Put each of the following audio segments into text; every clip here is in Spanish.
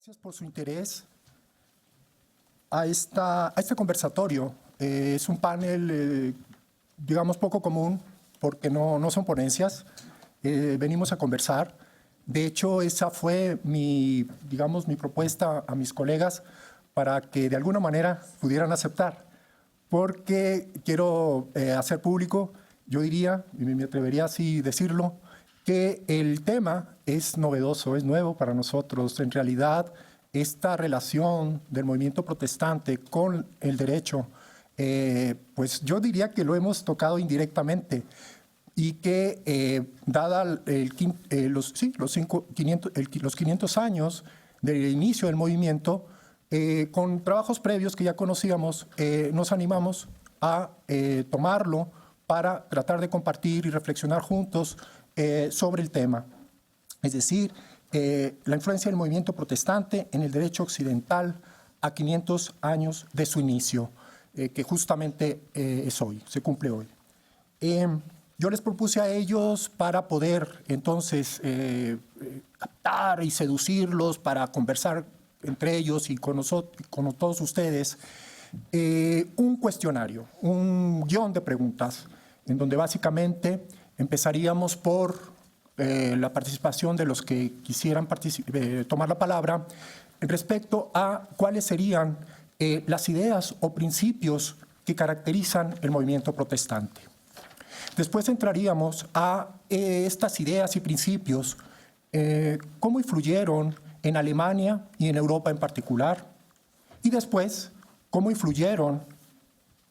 Gracias por su interés a este conversatorio. Es un panel, digamos, poco común porque no son ponencias. Venimos a conversar. De hecho, esa fue mi propuesta a mis colegas para que de alguna manera pudieran aceptar. Porque quiero hacer público, yo diría, y me atrevería así decirlo, que el tema es novedoso, es nuevo para nosotros. En realidad, esta relación del movimiento protestante con el derecho, pues yo diría que lo hemos tocado indirectamente y que, dada los 500 años del inicio del movimiento, con trabajos previos que ya conocíamos, nos animamos a tomarlo para tratar de compartir y reflexionar juntos sobre el tema. Es decir, la influencia del movimiento protestante en el derecho occidental a 500 años de su inicio, que justamente es hoy, se cumple hoy. Yo les propuse a ellos para poder entonces captar y seducirlos, para conversar entre ellos y con todos ustedes, un cuestionario, un guión de preguntas, en donde básicamente empezaríamos por la participación de los que quisieran tomar la palabra respecto a cuáles serían las ideas o principios que caracterizan el movimiento protestante. Después entraríamos a estas ideas y principios, cómo influyeron en Alemania y en Europa en particular, y después cómo influyeron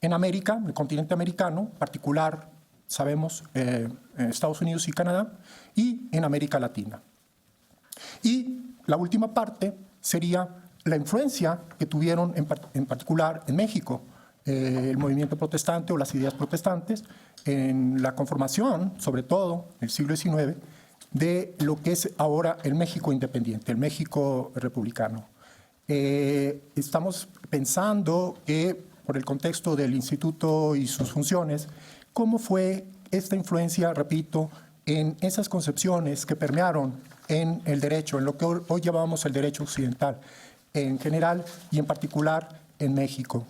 en América, en el continente americano, en particular, sabemos, en Estados Unidos y Canadá, y en América Latina. Y la última parte sería la influencia que tuvieron en particular en México, el movimiento protestante o las ideas protestantes, en la conformación, sobre todo en el siglo XIX, de lo que es ahora el México independiente, el México republicano. Estamos pensando que, por el contexto del instituto y sus funciones, cómo fue esta influencia, repito, en esas concepciones que permearon en el derecho, en lo que hoy llamamos el derecho occidental, en general y en particular en México.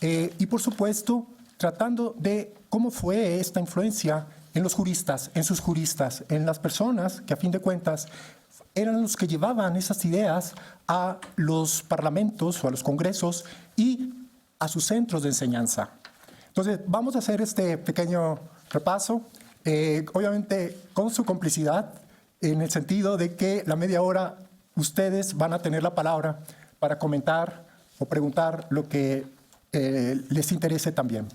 Y por supuesto, tratando de cómo fue esta influencia en los juristas, en sus juristas, en las personas que a fin de cuentas eran los que llevaban esas ideas a los parlamentos o a los congresos y a sus centros de enseñanza. Entonces, vamos a hacer este pequeño repaso, obviamente con su complicidad, en el sentido de que la media hora ustedes van a tener la palabra para comentar o preguntar lo que les interese también.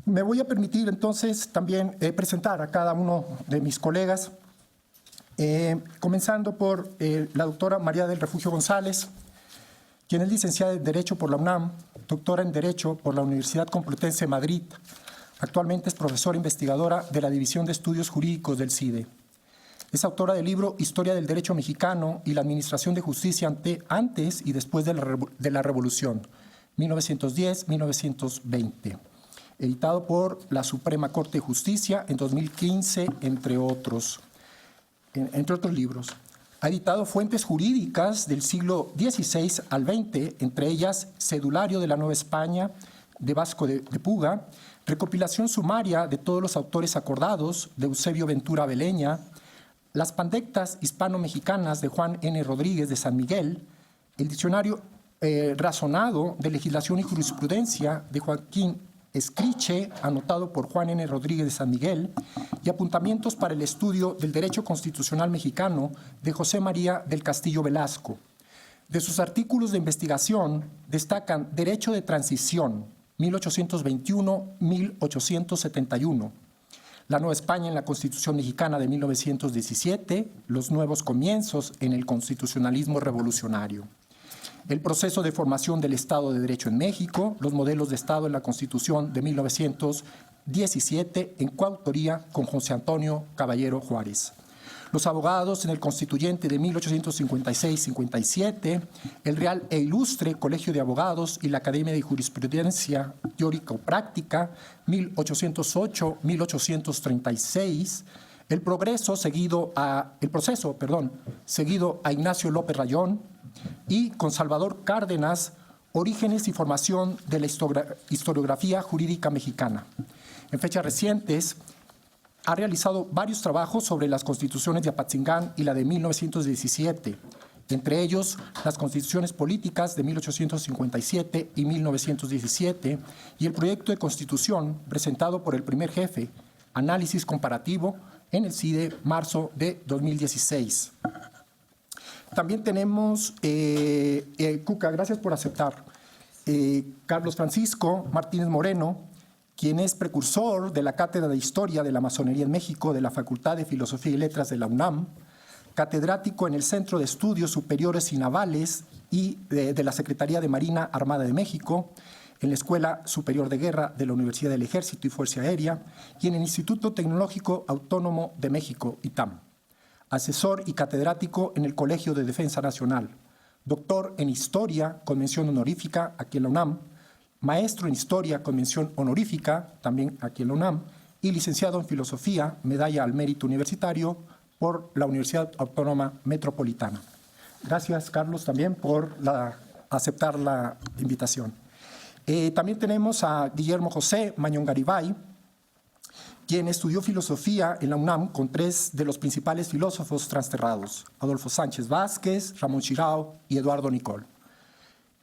Me voy a permitir entonces también presentar a cada uno de mis colegas, comenzando por la doctora María del Refugio González, quien es licenciada en Derecho por la UNAM, doctora en Derecho por la Universidad Complutense de Madrid. Actualmente es profesora investigadora de la División de Estudios Jurídicos del CIDE. Es autora del libro Historia del Derecho Mexicano y la Administración de Justicia antes y después de la Revolución, 1910-1920, editado por la Suprema Corte de Justicia en 2015, entre otros libros. Ha editado fuentes jurídicas del siglo XVI al XX, entre ellas Cedulario de la Nueva España, de Vasco de Puga, recopilación sumaria de todos los autores acordados, de Eusebio Ventura Beleña, las pandectas hispano-mexicanas de Juan N. Rodríguez de San Miguel, el diccionario razonado de legislación y jurisprudencia de Joaquín Escriche, anotado por Juan N. Rodríguez de San Miguel, y apuntamientos para el estudio del derecho constitucional mexicano de José María del Castillo Velasco. De sus artículos de investigación destacan Derecho de Transición, 1821-1871, La Nueva España en la Constitución Mexicana de 1917, Los nuevos comienzos en el constitucionalismo revolucionario. El proceso de formación del Estado de Derecho en México, los modelos de Estado en la Constitución de 1917, en coautoría con José Antonio Caballero Juárez. Los abogados en el Constituyente de 1856-57, el Real e Ilustre Colegio de Abogados y la Academia de Jurisprudencia Teórica o Práctica, 1808-1836, el proceso seguido a Ignacio López Rayón, y con Salvador Cárdenas, Orígenes y formación de la historiografía jurídica mexicana. En fechas recientes, ha realizado varios trabajos sobre las constituciones de Apatzingán y la de 1917, entre ellos las constituciones políticas de 1857 y 1917 y el proyecto de constitución presentado por el primer jefe, análisis comparativo, en el CIDE, marzo de 2016. También tenemos, Cuca, gracias por aceptar, Carlos Francisco Martínez Moreno, quien es precursor de la Cátedra de Historia de la Masonería en México de la Facultad de Filosofía y Letras de la UNAM, catedrático en el Centro de Estudios Superiores y Navales y de la Secretaría de Marina Armada de México, en la Escuela Superior de Guerra de la Universidad del Ejército y Fuerza Aérea y en el Instituto Tecnológico Autónomo de México, ITAM. Asesor y catedrático en el Colegio de Defensa Nacional, doctor en Historia con mención honorífica aquí en la UNAM, maestro en Historia con mención honorífica también aquí en la UNAM y licenciado en Filosofía, medalla al mérito universitario por la Universidad Autónoma Metropolitana. Gracias, Carlos, también por aceptar la invitación. También tenemos a Guillermo José Mañón Garibay, quien estudió filosofía en la UNAM con tres de los principales filósofos transterrados, Adolfo Sánchez Vázquez, Ramón Chirao y Eduardo Nicol.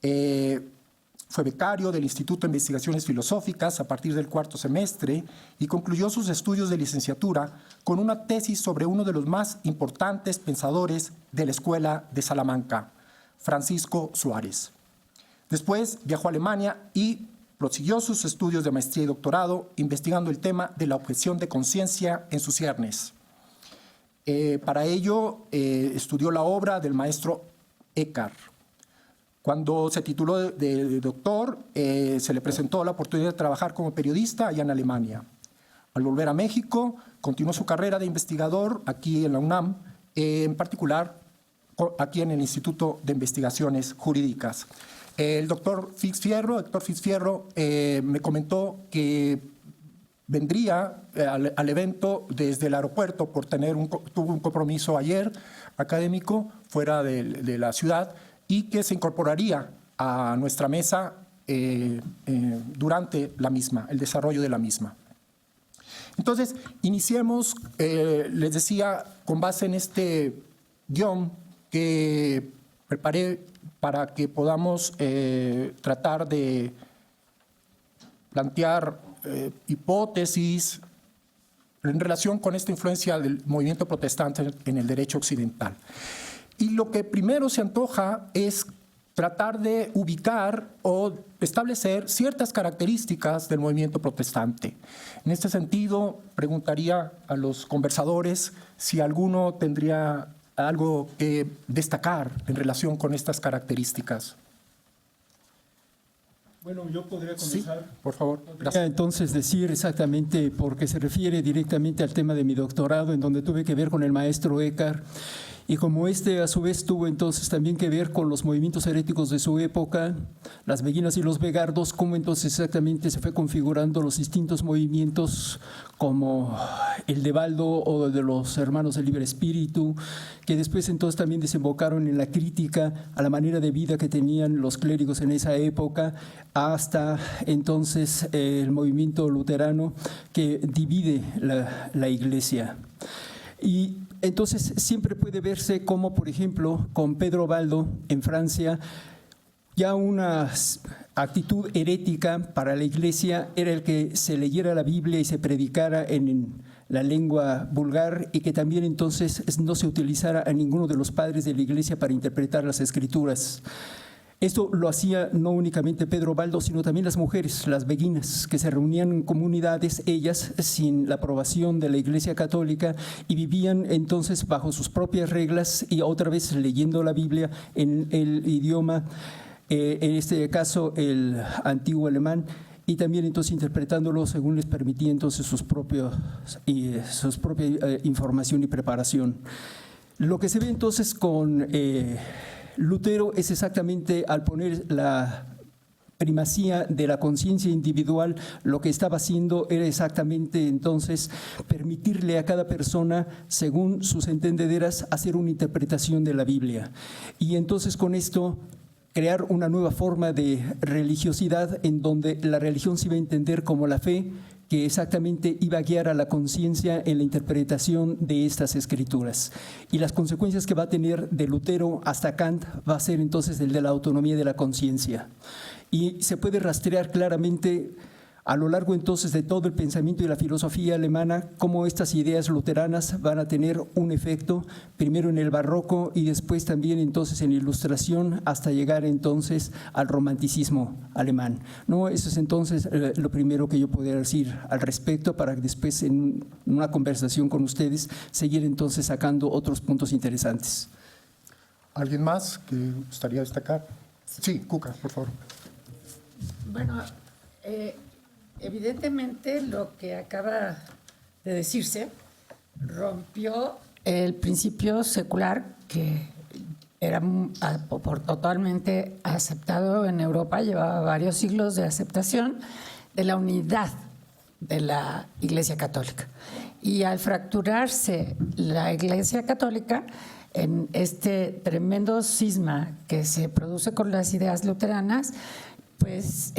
Fue becario del Instituto de Investigaciones Filosóficas a partir del cuarto semestre y concluyó sus estudios de licenciatura con una tesis sobre uno de los más importantes pensadores de la Escuela de Salamanca, Francisco Suárez. Después viajó a Alemania y prosiguió sus estudios de maestría y doctorado investigando el tema de la objeción de conciencia en sus ciernes. Para ello estudió la obra del maestro Eckhart. Cuando se tituló de doctor, se le presentó la oportunidad de trabajar como periodista allá en Alemania. Al volver a México, continuó su carrera de investigador aquí en la UNAM, en particular aquí en el Instituto de Investigaciones Jurídicas. El doctor Héctor Fitzfierro, me comentó que vendría al evento desde el aeropuerto por tuvo un compromiso ayer académico fuera de la ciudad y que se incorporaría a nuestra mesa durante la misma, el desarrollo de la misma. Entonces, iniciemos, les decía, con base en este guión que preparé para que podamos tratar de plantear hipótesis en relación con esta influencia del movimiento protestante en el derecho occidental. Y lo que primero se antoja es tratar de ubicar o establecer ciertas características del movimiento protestante. En este sentido, preguntaría a los conversadores si alguno tendría algo que destacar en relación con estas características. Bueno, yo podría comenzar. Sí, por favor. Podría entonces decir exactamente, porque se refiere directamente al tema de mi doctorado, en donde tuve que ver con el maestro Eckhart, y como a su vez tuvo entonces también que ver con los movimientos heréticos de su época, las beguinas y los vegardos, cómo entonces exactamente se fue configurando los distintos movimientos como el de Baldo o de los hermanos del Libre Espíritu, que después entonces también desembocaron en la crítica a la manera de vida que tenían los clérigos en esa época, hasta entonces el movimiento luterano que divide la Iglesia. Y entonces siempre puede verse como, por ejemplo, con Pedro Baldo en Francia, ya una actitud herética para la Iglesia era el que se leyera la Biblia y se predicara en la lengua vulgar y que también entonces no se utilizara a ninguno de los padres de la Iglesia para interpretar las Escrituras. Esto lo hacía no únicamente Pedro Baldo, sino también las mujeres, las beguinas, que se reunían en comunidades, ellas sin la aprobación de la Iglesia Católica, y vivían entonces bajo sus propias reglas y otra vez leyendo la Biblia en el idioma, en este caso el antiguo alemán, y también entonces interpretándolo según les permitía entonces su propia información y preparación. Lo que se ve entonces con Lutero es exactamente al poner la primacía de la conciencia individual, lo que estaba haciendo era exactamente entonces permitirle a cada persona, según sus entendederas, hacer una interpretación de la Biblia. Y entonces con esto crear una nueva forma de religiosidad en donde la religión se iba a entender como la fe, que exactamente iba a guiar a la conciencia en la interpretación de estas escrituras. Y las consecuencias que va a tener de Lutero hasta Kant va a ser entonces el de la autonomía de la conciencia. Y se puede rastrear claramente a lo largo entonces de todo el pensamiento y la filosofía alemana cómo estas ideas luteranas van a tener un efecto primero en el barroco y después también entonces en la Ilustración hasta llegar entonces al romanticismo alemán. ¿No? Eso es entonces lo primero que yo podría decir al respecto para que después en una conversación con ustedes seguir entonces sacando otros puntos interesantes. ¿Alguien más que gustaría destacar? Sí, Cuca, por favor. Bueno, evidentemente lo que acaba de decirse rompió el principio secular que era totalmente aceptado en Europa, llevaba varios siglos de aceptación de la unidad de la Iglesia Católica. Y al fracturarse la Iglesia Católica en este tremendo cisma que se produce con las ideas luteranas, pues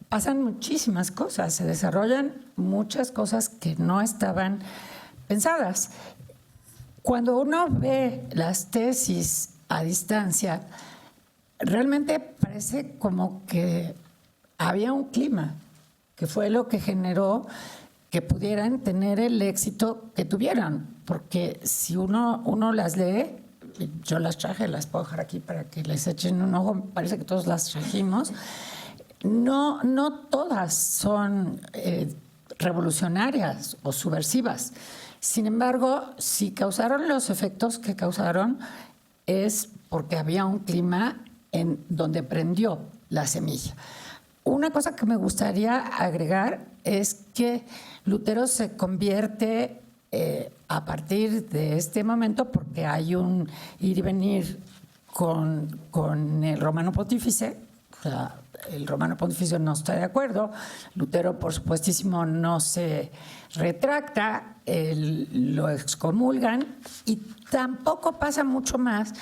pasan muchísimas cosas, se desarrollan muchas cosas que no estaban pensadas. Cuando uno ve las tesis a distancia, realmente parece como que había un clima, que fue lo que generó que pudieran tener el éxito que tuvieron, porque si uno las lee, yo las traje, las puedo dejar aquí para que les echen un ojo, parece que todos las trajimos. No todas son revolucionarias o subversivas. Sin embargo, si causaron los efectos que causaron, es porque había un clima en donde prendió la semilla. Una cosa que me gustaría agregar es que Lutero se convierte a partir de este momento, porque hay un ir y venir con el Romano Pontífice. O sea, el Romano Pontífice no está de acuerdo, Lutero por supuestísimo no se retracta, lo excomulgan y tampoco pasa mucho más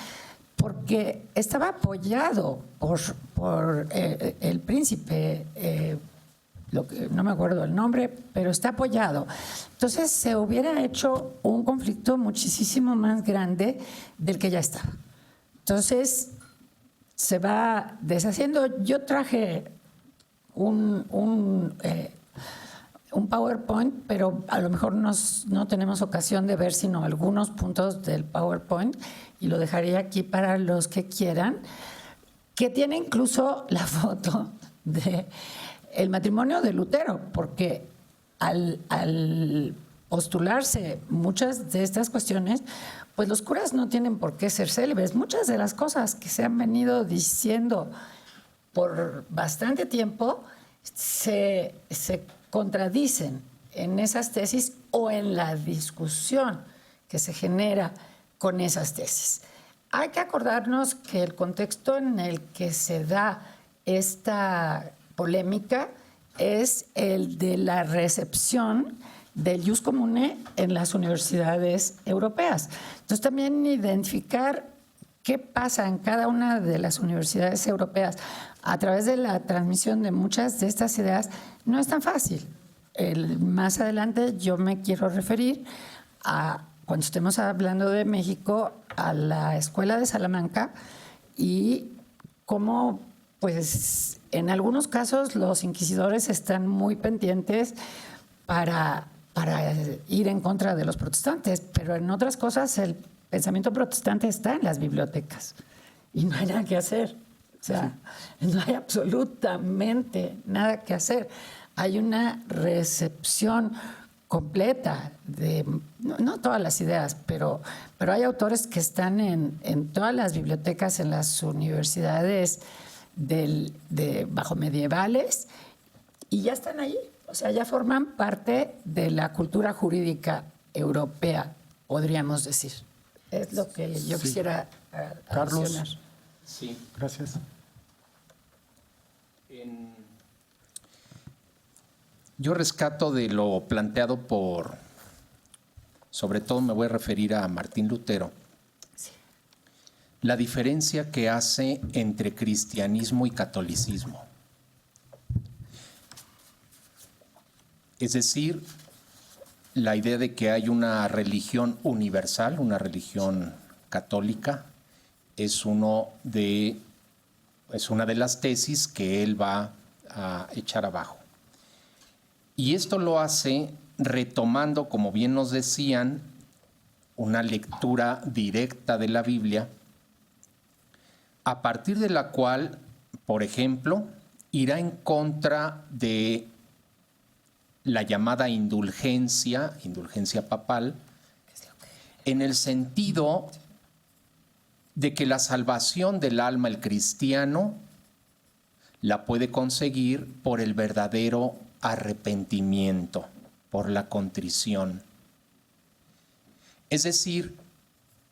porque estaba apoyado por el príncipe, no me acuerdo el nombre, pero está apoyado. Entonces se hubiera hecho un conflicto muchísimo más grande del que ya estaba. Entonces se va deshaciendo. Yo traje un PowerPoint, pero a lo mejor no tenemos ocasión de ver sino algunos puntos del PowerPoint y lo dejaría aquí para los que quieran, que tiene incluso la foto del matrimonio de Lutero, porque al postularse muchas de estas cuestiones, pues los curas no tienen por qué ser célibes. Muchas de las cosas que se han venido diciendo por bastante tiempo se contradicen en esas tesis o en la discusión que se genera con esas tesis. Hay que acordarnos que el contexto en el que se da esta polémica es el de la recepción del jus comune en las universidades europeas. Entonces también identificar qué pasa en cada una de las universidades europeas a través de la transmisión de muchas de estas ideas no es tan fácil. Más adelante yo me quiero referir a, cuando estemos hablando de México, a la Escuela de Salamanca y cómo, pues, en algunos casos los inquisidores están muy pendientes para ir en contra de los protestantes, pero en otras cosas el pensamiento protestante está en las bibliotecas y no hay nada que hacer. O sea, no hay absolutamente nada que hacer. Hay una recepción completa de, no todas las ideas, pero hay autores que están en todas las bibliotecas, en las universidades bajo medievales y ya están ahí. O sea, ya forman parte de la cultura jurídica europea, podríamos decir. Es lo que yo quisiera Carlos. adicionar. Sí. Gracias. Yo rescato de lo planteado sobre todo me voy a referir a Martín Lutero, la diferencia que hace entre cristianismo y catolicismo. Es decir, la idea de que hay una religión universal, una religión católica, es una de las tesis que él va a echar abajo. Y esto lo hace retomando, como bien nos decían, una lectura directa de la Biblia, a partir de la cual, por ejemplo, irá en contra de la llamada indulgencia papal, en el sentido de que la salvación del alma, el cristiano, la puede conseguir por el verdadero arrepentimiento, por la contrición. Es decir,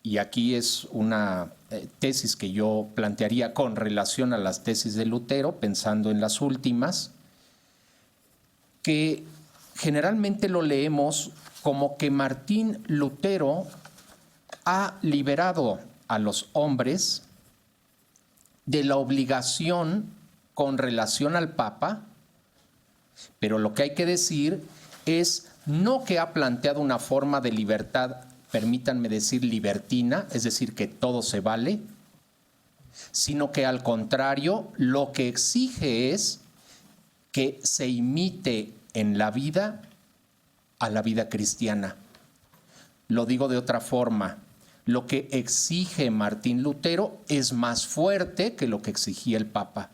y aquí es una tesis que yo plantearía con relación a las tesis de Lutero, pensando en las últimas, que generalmente lo leemos como que Martín Lutero ha liberado a los hombres de la obligación con relación al Papa, pero lo que hay que decir es no que ha planteado una forma de libertad, permítanme decir libertina, es decir, que todo se vale, sino que al contrario, lo que exige es que se imite en la vida a la vida cristiana. Lo digo de otra forma, lo que exige Martín Lutero es más fuerte que lo que exigía el Papa.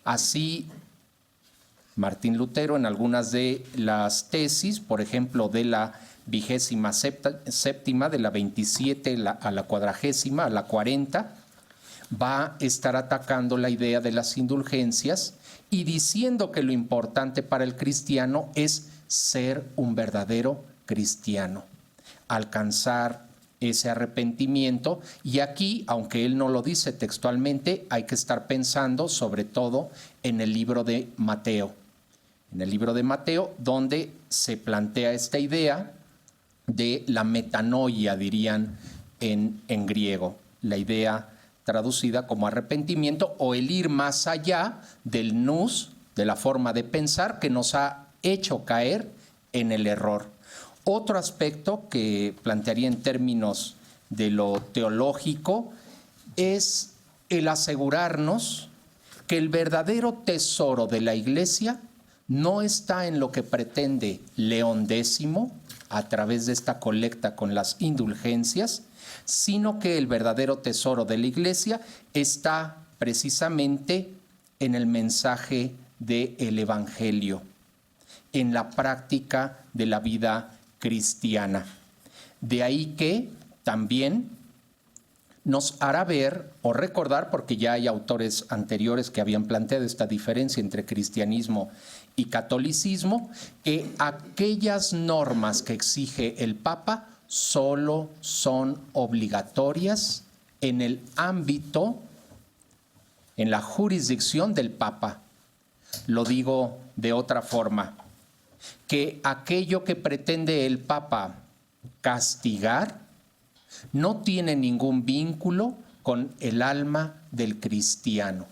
Así, Martín Lutero en algunas de las tesis, por ejemplo, de la 27ª, de la 27 a la 40ª, a la 40, va a estar atacando la idea de las indulgencias y diciendo que lo importante para el cristiano es ser un verdadero cristiano, alcanzar ese arrepentimiento. Y aquí, aunque él no lo dice textualmente, hay que estar pensando sobre todo en el libro de Mateo. En el libro de Mateo, donde se plantea esta idea de la metanoia, dirían en griego, la idea traducida como arrepentimiento o el ir más allá del nous, de la forma de pensar que nos ha hecho caer en el error. Otro aspecto que plantearía en términos de lo teológico es el asegurarnos que el verdadero tesoro de la Iglesia no está en lo que pretende León X a través de esta colecta con las indulgencias, sino que el verdadero tesoro de la Iglesia está precisamente en el mensaje del Evangelio, en la práctica de la vida cristiana. De ahí que también nos hará ver o recordar, porque ya hay autores anteriores que habían planteado esta diferencia entre cristianismo y catolicismo, que aquellas normas que exige el Papa solo son obligatorias en el ámbito, en la jurisdicción del Papa. Lo digo de otra forma, que aquello que pretende el Papa castigar no tiene ningún vínculo con el alma del cristiano,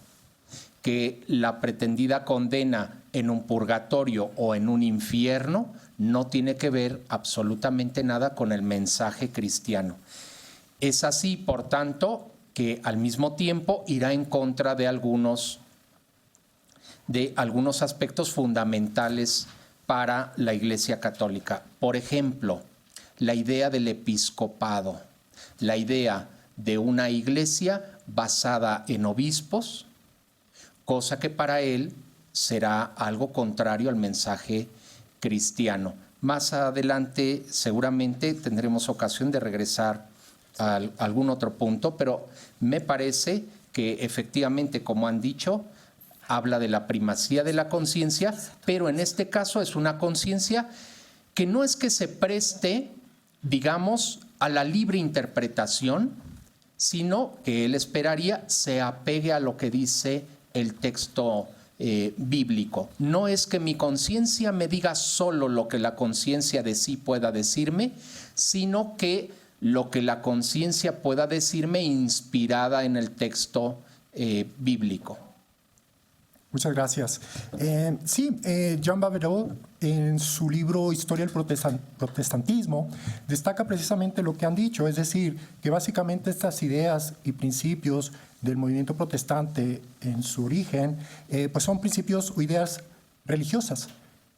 que la pretendida condena en un purgatorio o en un infierno no tiene que ver absolutamente nada con el mensaje cristiano. Es así, por tanto, que al mismo tiempo irá en contra de algunos aspectos fundamentales para la Iglesia Católica. Por ejemplo, la idea del episcopado, la idea de una iglesia basada en obispos, cosa que para él será algo contrario al mensaje cristiano. Más adelante seguramente tendremos ocasión de regresar a algún otro punto, pero me parece que efectivamente, como han dicho, habla de la primacía de la conciencia, pero en este caso es una conciencia que no es que se preste, digamos, a la libre interpretación, sino que él esperaría se apegue a lo que dice el texto bíblico. No es que mi conciencia me diga solo lo que la conciencia de sí pueda decirme, sino que lo que la conciencia pueda decirme inspirada en el texto bíblico. Muchas gracias. Jean Bavreau, en su libro Historia del Protestantismo, destaca precisamente lo que han dicho, es decir, que básicamente estas ideas y principios del movimiento protestante en su origen, pues son principios o ideas religiosas,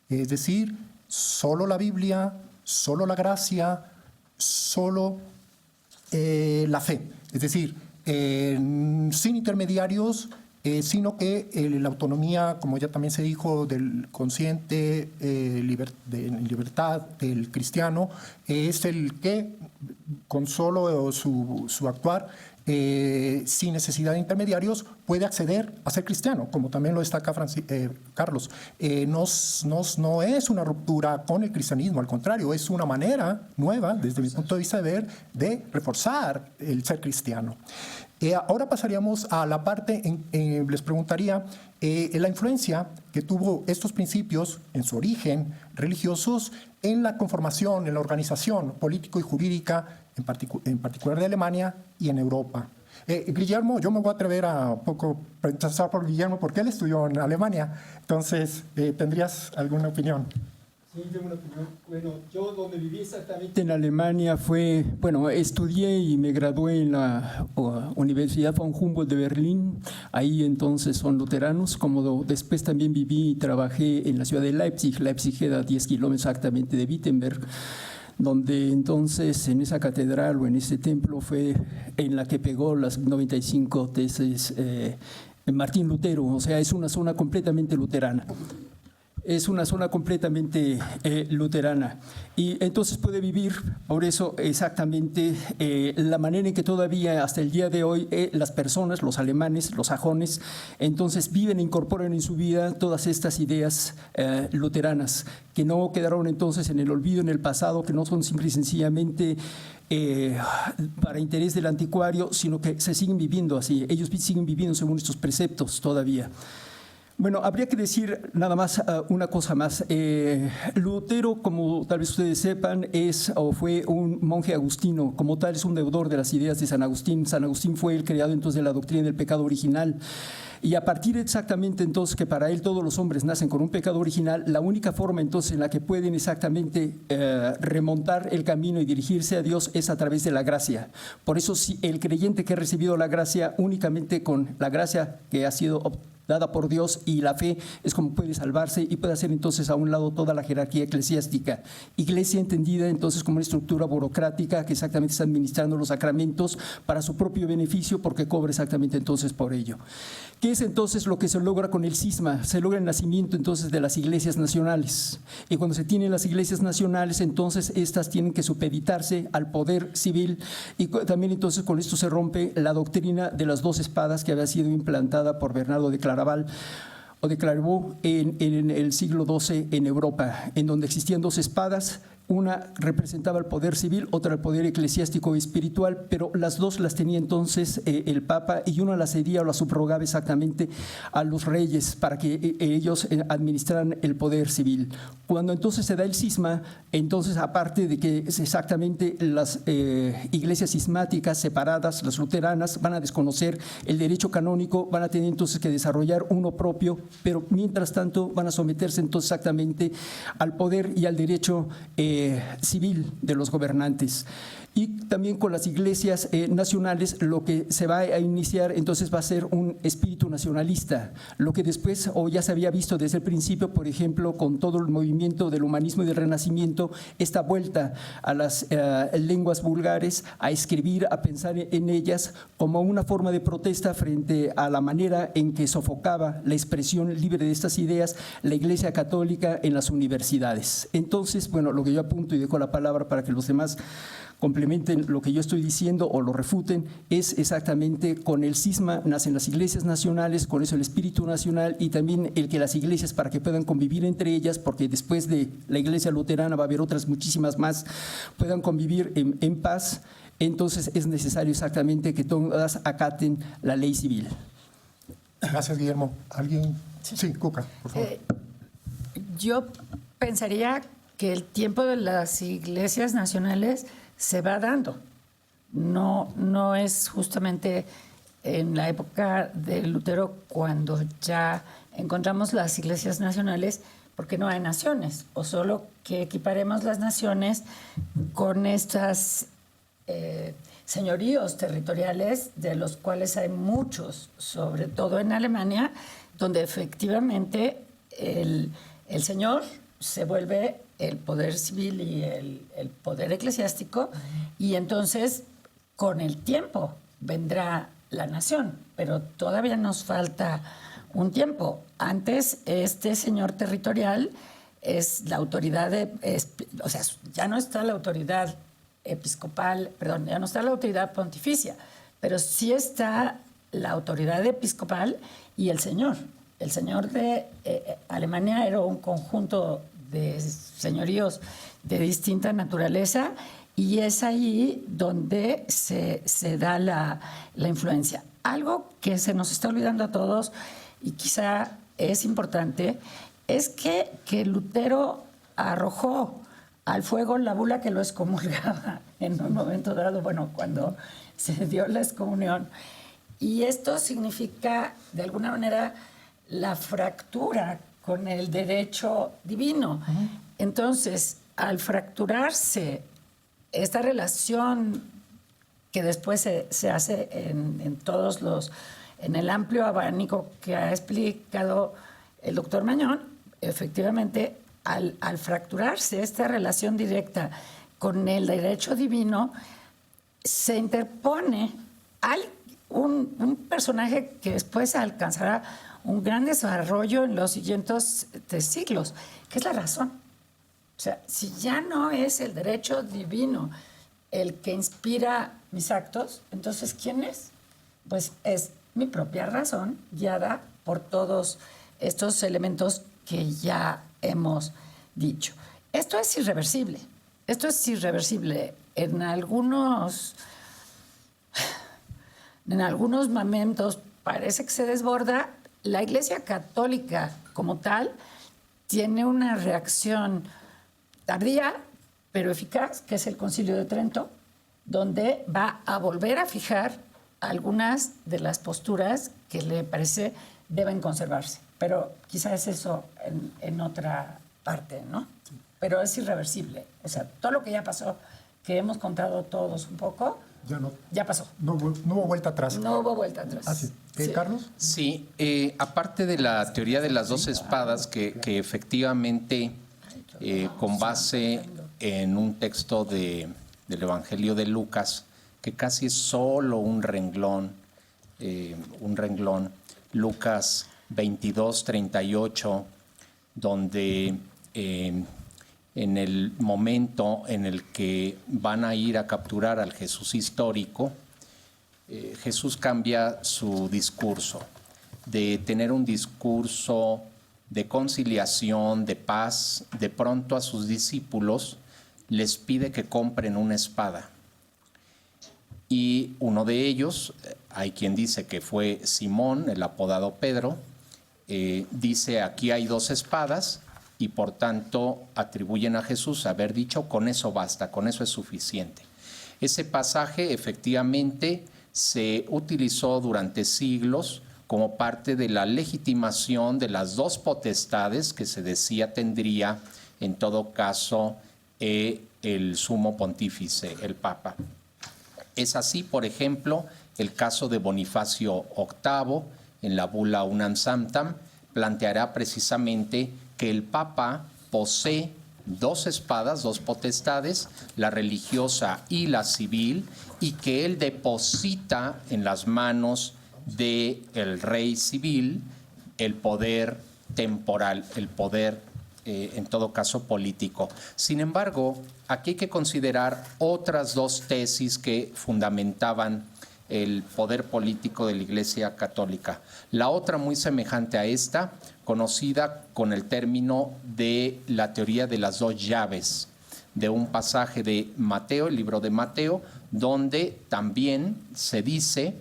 es decir, solo la Biblia, solo la gracia, solo la fe, es decir, sin intermediarios, sino que la autonomía, como ya también se dijo, del consciente, de libertad del cristiano, es el que con solo su actuar, sin necesidad de intermediarios, puede acceder a ser cristiano, como también lo destaca Carlos. No es una ruptura con el cristianismo, al contrario, es una manera nueva, desde mi punto de vista de ver, de reforzar el ser cristiano. Ahora pasaríamos a la parte, les preguntaría, la influencia que tuvo estos principios en su origen religiosos en la conformación, en la organización político y jurídica, en particular de Alemania y en Europa. Guillermo, yo me voy a atrever a poco pensar por Guillermo, porque él estudió en Alemania, entonces, ¿tendrías alguna opinión? Sí, tengo una opinión. Bueno, yo donde viví exactamente en Alemania fue, bueno, estudié y me gradué en la Universidad von Humboldt de Berlín. Ahí entonces son luteranos, como después también viví y trabajé en la ciudad de Leipzig. Leipzig era 10 kilómetros exactamente de Wittenberg, donde entonces en esa catedral o en ese templo fue en la que pegó las 95 tesis Martín Lutero. O sea, es una zona completamente luterana. Es una zona completamente luterana y entonces puede vivir, por eso exactamente la manera en que todavía hasta el día de hoy las personas, los alemanes, los sajones, entonces viven e incorporan en su vida todas estas ideas luteranas que no quedaron entonces en el olvido, en el pasado, que no son simple y sencillamente para interés del anticuario, sino que se siguen viviendo así, ellos siguen viviendo según estos preceptos todavía. Bueno, habría que decir nada más una cosa más. Lutero, como tal vez ustedes sepan, fue un monje agustino. Como tal, es un deudor de las ideas de San Agustín. San Agustín fue el creador entonces de la doctrina del pecado original. Y a partir exactamente entonces que para él todos los hombres nacen con un pecado original, la única forma entonces en la que pueden exactamente remontar el camino y dirigirse a Dios es a través de la gracia. Por eso si el creyente que ha recibido la gracia, únicamente con la gracia que ha sido dada por Dios y la fe es como puede salvarse y puede hacer entonces a un lado toda la jerarquía eclesiástica. Iglesia entendida entonces como una estructura burocrática que exactamente está administrando los sacramentos para su propio beneficio porque cobra exactamente entonces por ello. ¿Qué es entonces lo que se logra con el cisma? Se logra el nacimiento entonces de las iglesias nacionales. Y cuando se tienen las iglesias nacionales, entonces estas tienen que supeditarse al poder civil y también entonces con esto se rompe la doctrina de las dos espadas que había sido implantada por Bernardo de Claraval o de Clairvaux en el siglo XII en Europa, en donde existían dos espadas. Una representaba el poder civil, otra el poder eclesiástico y espiritual, pero las dos las tenía entonces el Papa y una las cedía o las subrogaba exactamente a los reyes para que ellos administraran el poder civil. Cuando entonces se da el cisma, entonces aparte de que es exactamente las iglesias cismáticas separadas, las luteranas, van a desconocer el derecho canónico, van a tener entonces que desarrollar uno propio, pero mientras tanto van a someterse entonces exactamente al poder y al derecho civil de los gobernantes. Y también con las iglesias nacionales lo que se va a iniciar entonces va a ser un espíritu nacionalista, lo que después o ya se había visto desde el principio, por ejemplo, con todo el movimiento del humanismo y del renacimiento, esta vuelta a las lenguas vulgares, a escribir, a pensar en ellas como una forma de protesta frente a la manera en que sofocaba la expresión libre de estas ideas la Iglesia Católica en las universidades. Entonces, bueno, lo que yo apunto y dejo la palabra para que los demás complementen lo que yo estoy diciendo o lo refuten, es exactamente con el cisma nacen las iglesias nacionales, con eso el espíritu nacional y también el que las iglesias para que puedan convivir entre ellas, porque después de la iglesia luterana va a haber otras muchísimas más, puedan convivir en paz, entonces es necesario exactamente que todas acaten la ley civil. Gracias, Guillermo. ¿Alguien Sí, Cuca, por favor. Yo pensaría que el tiempo de las iglesias nacionales se va dando. No es justamente en la época de Lutero cuando ya encontramos las iglesias nacionales, porque no hay naciones, o solo que equiparemos las naciones con estas señoríos territoriales, de los cuales hay muchos, sobre todo en Alemania, donde efectivamente el señor se vuelve el poder civil y el poder eclesiástico, y entonces con el tiempo vendrá la nación, pero todavía nos falta un tiempo. Antes, este señor territorial es la autoridad, o sea, ya no está la autoridad episcopal, perdón, ya no está la autoridad pontificia, pero sí está la autoridad episcopal y el señor. El señor de Alemania era un conjunto de señoríos de distinta naturaleza, y es ahí donde se da la influencia. Algo que se nos está olvidando a todos y quizá es importante es que Lutero arrojó al fuego la bula que lo excomulgaba en un momento dado, bueno, cuando se dio la excomunión. Y esto significa, de alguna manera, la fractura con el derecho divino. Entonces, al fracturarse esta relación que después se hace en el amplio abanico que ha explicado el doctor Mañón, efectivamente, al fracturarse esta relación directa con el derecho divino, se interpone un personaje que después alcanzará un gran desarrollo en los siguientes siglos, que es la razón. O sea, si ya no es el derecho divino el que inspira mis actos, entonces ¿quién es? Pues es mi propia razón, guiada por todos estos elementos que ya hemos dicho. Esto es irreversible. Esto es irreversible. En algunos momentos parece que se desborda. La Iglesia Católica como tal tiene una reacción tardía, pero eficaz, que es el Concilio de Trento, donde va a volver a fijar algunas de las posturas que le parece deben conservarse. Pero quizás es eso en otra parte, ¿no? Sí. Pero es irreversible. O sea, todo lo que ya pasó, que hemos contado todos un poco, ya pasó. No hubo vuelta atrás. No hubo vuelta atrás. Ah, sí. Sí. ¿Carlos? Sí, aparte de la teoría de las dos espadas, que efectivamente, con base en un texto del Evangelio de Lucas, que casi es solo un renglón, Lucas 22:38, donde en el momento en el que van a ir a capturar al Jesús histórico, Jesús cambia su discurso, de tener un discurso de conciliación, de paz. De pronto a sus discípulos les pide que compren una espada. Y uno de ellos, hay quien dice que fue Simón, el apodado Pedro, dice: aquí hay dos espadas, y por tanto atribuyen a Jesús haber dicho: con eso basta, con eso es suficiente. Ese pasaje efectivamente se utilizó durante siglos como parte de la legitimación de las dos potestades que se decía tendría en todo caso el sumo pontífice, el Papa. Es así, por ejemplo, el caso de Bonifacio VIII en la bula Unam Sanctam planteará precisamente que el Papa posee dos espadas, dos potestades, la religiosa y la civil, y que él deposita en las manos del rey civil el poder temporal, el poder en todo caso político. Sin embargo, aquí hay que considerar otras dos tesis que fundamentaban el poder político de la Iglesia Católica. La otra, muy semejante a esta, conocida con el término de la teoría de las dos llaves, de un pasaje de Mateo, el libro de Mateo, donde también se dice,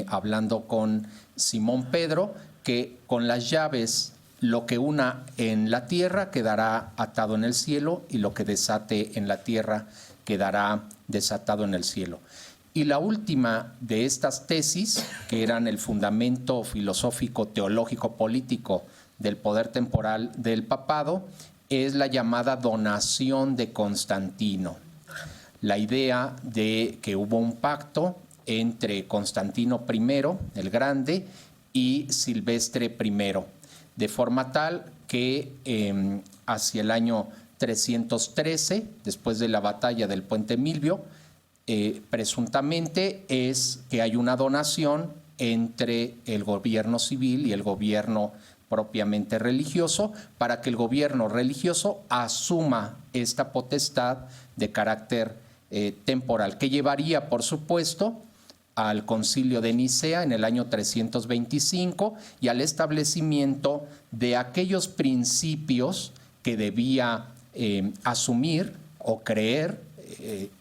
hablando con Simón Pedro, que con las llaves lo que una en la tierra quedará atado en el cielo y lo que desate en la tierra quedará desatado en el cielo. Y la última de estas tesis, que eran el fundamento filosófico, teológico, político del poder temporal del papado, es la llamada donación de Constantino. La idea de que hubo un pacto entre Constantino I, el Grande, y Silvestre I, de forma tal que hacia el año 313, después de la batalla del Puente Milvio, presuntamente es que hay una donación entre el gobierno civil y el gobierno propiamente religioso, para que el gobierno religioso asuma esta potestad de carácter temporal, que llevaría, por supuesto, al Concilio de Nicea en el año 325 y al establecimiento de aquellos principios que debía asumir o creer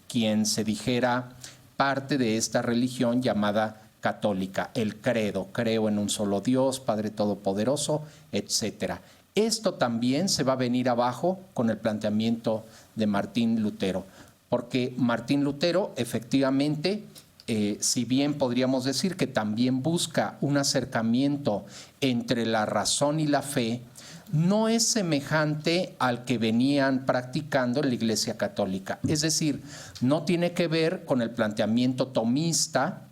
quien se dijera parte de esta religión llamada católica, el credo, creo en un solo Dios, Padre Todopoderoso, etcétera. Esto también se va a venir abajo con el planteamiento de Martín Lutero, porque Martín Lutero efectivamente, si bien podríamos decir que también busca un acercamiento entre la razón y la fe, no es semejante al que venían practicando en la Iglesia Católica. Es decir, no tiene que ver con el planteamiento tomista,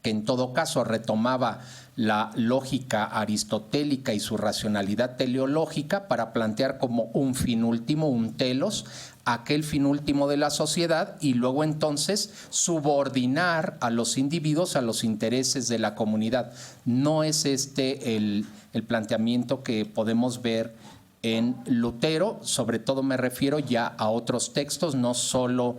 que en todo caso retomaba la lógica aristotélica y su racionalidad teleológica para plantear como un fin último, un telos, aquel fin último de la sociedad, y luego entonces subordinar a los individuos a los intereses de la comunidad. No es este el planteamiento que podemos ver en Lutero, sobre todo me refiero ya a otros textos, no solo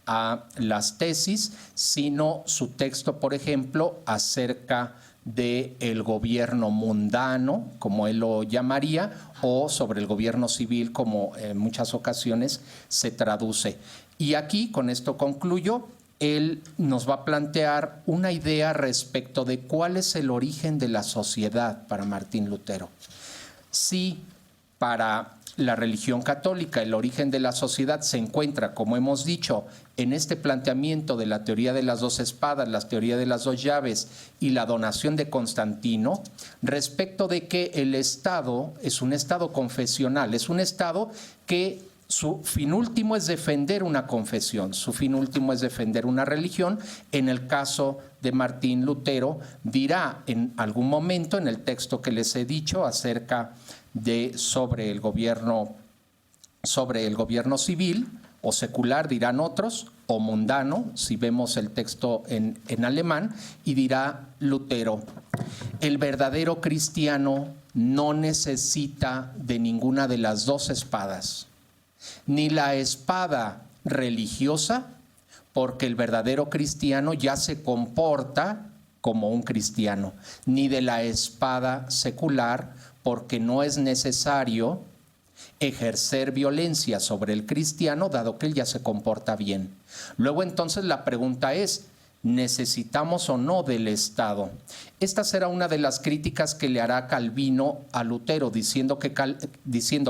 a las tesis, sino su texto, por ejemplo, acerca del gobierno mundano, como él lo llamaría, o sobre el gobierno civil, como en muchas ocasiones se traduce. Y aquí, con esto concluyo, él nos va a plantear una idea respecto de cuál es el origen de la sociedad para Martín Lutero. Si para la religión católica el origen de la sociedad se encuentra, como hemos dicho, en este planteamiento de la teoría de las dos espadas, la teoría de las dos llaves y la donación de Constantino, respecto de que el Estado es un Estado confesional, es un Estado que su fin último es defender una confesión, su fin último es defender una religión. En el caso de Martín Lutero, dirá en algún momento en el texto que les he dicho acerca de sobre el gobierno civil o secular, dirán otros, o mundano, si vemos el texto en alemán, y dirá Lutero: el verdadero cristiano no necesita de ninguna de las dos espadas, ni la espada religiosa, porque el verdadero cristiano ya se comporta como un cristiano, ni de la espada secular, porque no es necesario ejercer violencia sobre el cristiano, dado que él ya se comporta bien. Luego entonces la pregunta es: ¿necesitamos o no del Estado? Esta será una de las críticas que le hará Calvino a Lutero, diciendo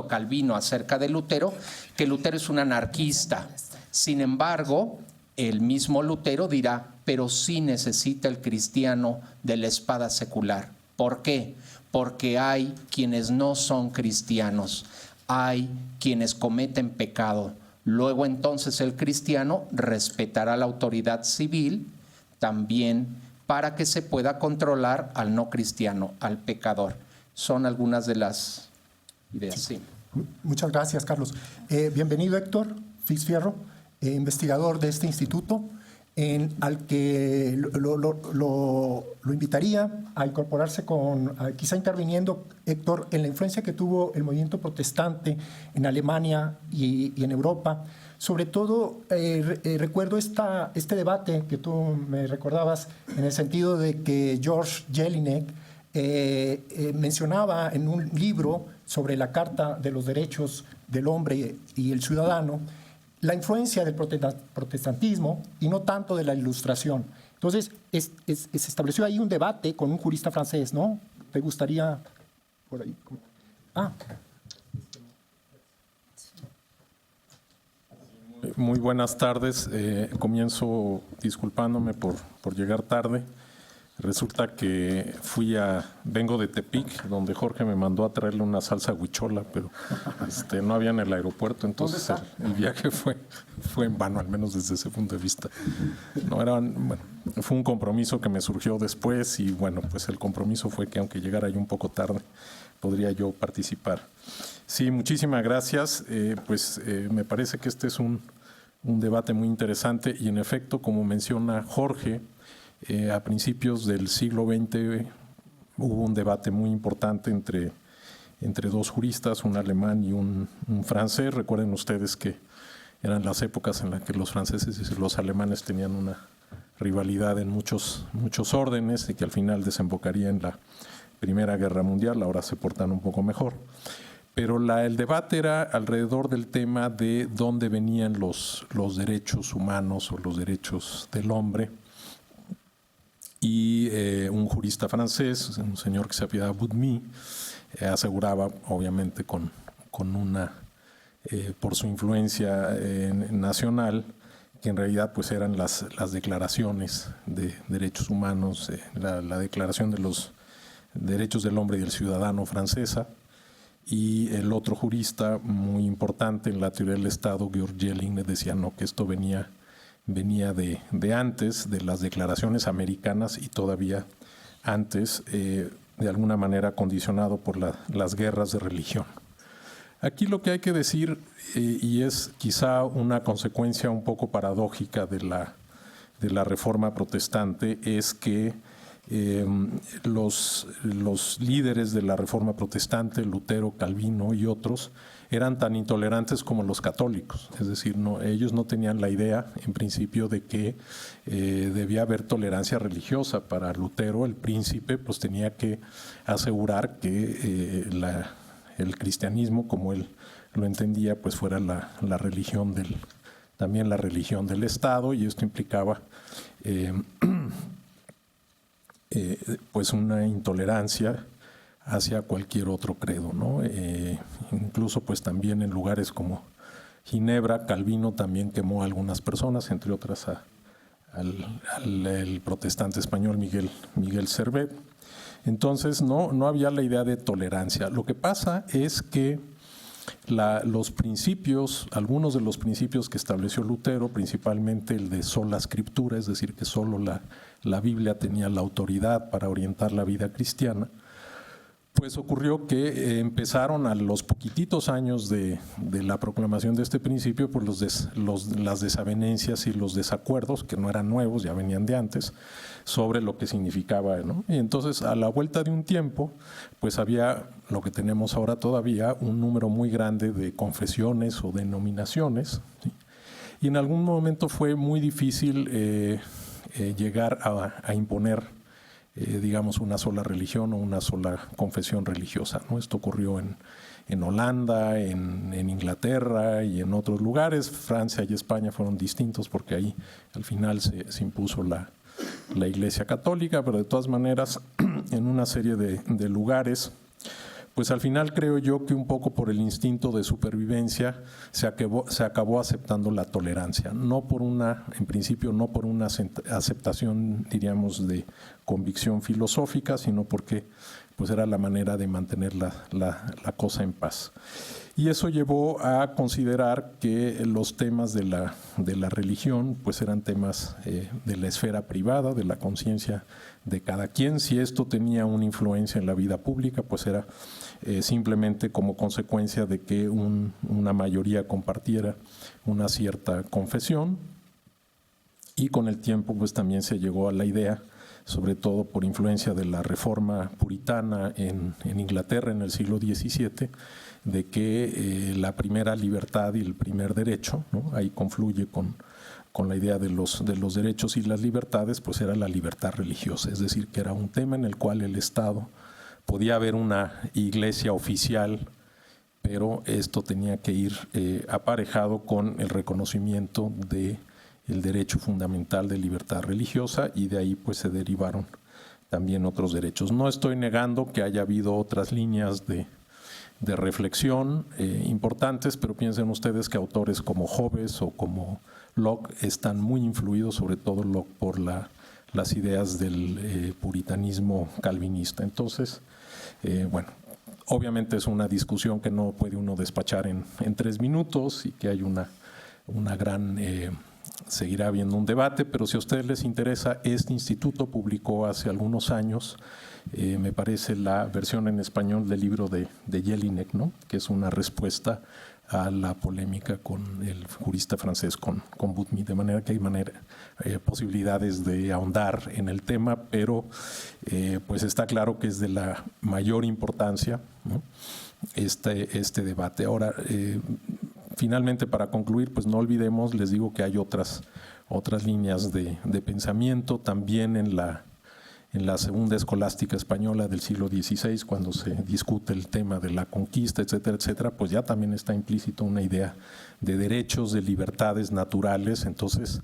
Calvino acerca de Lutero, que Lutero es un anarquista. Sin embargo, el mismo Lutero dirá: pero sí necesita el cristiano de la espada secular. ¿Por qué? Porque hay quienes no son cristianos, hay quienes cometen pecado. Luego entonces el cristiano respetará la autoridad civil también para que se pueda controlar al no cristiano, al pecador. Son algunas de las ideas. Sí. Muchas gracias, Carlos. Bienvenido, Héctor Fix Fierro, investigador de este instituto, al que lo invitaría a incorporarse quizá interviniendo, Héctor, en la influencia que tuvo el movimiento protestante en Alemania y en Europa. Sobre todo, recuerdo este debate que tú me recordabas, en el sentido de que George Jelinek mencionaba en un libro sobre la Carta de los Derechos del Hombre y el Ciudadano la influencia del protestantismo y no tanto de la Ilustración. Entonces, se estableció ahí un debate con un jurista francés, ¿no? ¿Te gustaría por ahí? Muy buenas tardes. Comienzo disculpándome por llegar tarde. Resulta que vengo de Tepic, donde Jorge me mandó a traerle una salsa huichola, pero no había en el aeropuerto, entonces el viaje fue en vano, al menos desde ese punto de vista. Fue un compromiso que me surgió después y bueno, pues el compromiso fue que aunque llegara yo un poco tarde, podría yo participar. Sí, muchísimas gracias. Me parece que este es un debate muy interesante y en efecto, como menciona Jorge, a principios del siglo XX hubo un debate muy importante entre dos juristas, un alemán y un francés. Recuerden ustedes que eran las épocas en las que los franceses y los alemanes tenían una rivalidad en muchos órdenes y que al final desembocaría en la Primera Guerra Mundial. Ahora se portan un poco mejor. Pero el debate era alrededor del tema de dónde venían los derechos humanos o los derechos del hombre. Y un jurista francés, un señor que se apellidaba Boudmy, aseguraba, obviamente por su influencia nacional, que en realidad pues eran las declaraciones de derechos humanos, la Declaración de los Derechos del Hombre y del Ciudadano francesa. Y el otro jurista muy importante en la teoría del Estado, Georg Jelling, decía no, que esto venía de antes, de las declaraciones americanas y todavía antes, de alguna manera condicionado por las guerras de religión. Aquí lo que hay que decir, y es quizá una consecuencia un poco paradójica de la Reforma Protestante, es que los líderes de la Reforma Protestante, Lutero, Calvino y otros, eran tan intolerantes como los católicos. Es decir, ellos no tenían la idea, en principio, de que debía haber tolerancia religiosa. Para Lutero, el príncipe pues tenía que asegurar que el cristianismo, como él lo entendía, pues fuera la religión también la religión del Estado, y esto implicaba pues una intolerancia hacia cualquier otro credo, ¿no? Incluso pues también en lugares como Ginebra, Calvino también quemó a algunas personas, entre otras al protestante español Miguel Servet. Entonces no había la idea de tolerancia. Lo que pasa es que los principios, algunos de los principios que estableció Lutero, principalmente el de sola scriptura, es decir, que solo la Biblia tenía la autoridad para orientar la vida cristiana, pues ocurrió que empezaron a los poquititos años de la proclamación de este principio por las desavenencias y los desacuerdos, que no eran nuevos, ya venían de antes, sobre lo que significaba, ¿no? Y entonces, a la vuelta de un tiempo, pues había lo que tenemos ahora todavía, un número muy grande de confesiones o denominaciones, ¿sí? Y en algún momento fue muy difícil llegar a imponer digamos, una sola religión o una sola confesión religiosa, ¿no? Esto ocurrió en Holanda, en Inglaterra y en otros lugares. Francia y España fueron distintos porque ahí al final se impuso la Iglesia Católica, pero de todas maneras en una serie de lugares, pues al final creo yo que un poco por el instinto de supervivencia se acabó aceptando la tolerancia, en principio no por una aceptación, diríamos, de convicción filosófica, sino porque pues era la manera de mantener la cosa en paz. Y eso llevó a considerar que los temas de la religión pues eran temas de la esfera privada, de la conciencia de cada quien. Si esto tenía una influencia en la vida pública, pues era simplemente como consecuencia de que una mayoría compartiera una cierta confesión. Y con el tiempo pues también se llegó a la idea, sobre todo por influencia de la reforma puritana en Inglaterra en el siglo XVII, de que la primera libertad y el primer derecho, ¿no? Ahí confluye con la idea de los derechos y las libertades, pues era la libertad religiosa, es decir, que era un tema en el cual el Estado podía haber una iglesia oficial, pero esto tenía que ir aparejado con el reconocimiento del derecho fundamental de libertad religiosa, y de ahí pues se derivaron también otros derechos. No estoy negando que haya habido otras líneas de reflexión importantes, pero piensen ustedes que autores como Hobbes o como Locke están muy influidos, sobre todo Locke, por las ideas del puritanismo calvinista. Entonces, bueno, obviamente es una discusión que no puede uno despachar en 3 minutos y que hay una gran... seguirá habiendo un debate, pero si a ustedes les interesa, este instituto publicó hace algunos años, me parece, la versión en español del libro de Jelinek, ¿no?, que es una respuesta a la polémica con el jurista francés, con Boutmy, de manera que hay posibilidades de ahondar en el tema, pero pues está claro que es de la mayor importancia, ¿no?, este debate. Ahora, finalmente, para concluir, pues no olvidemos, les digo que hay otras líneas de pensamiento también en la segunda escolástica española del siglo XVI, cuando se discute el tema de la conquista, etcétera, etcétera, pues ya también está implícito una idea de derechos, de libertades naturales. Entonces,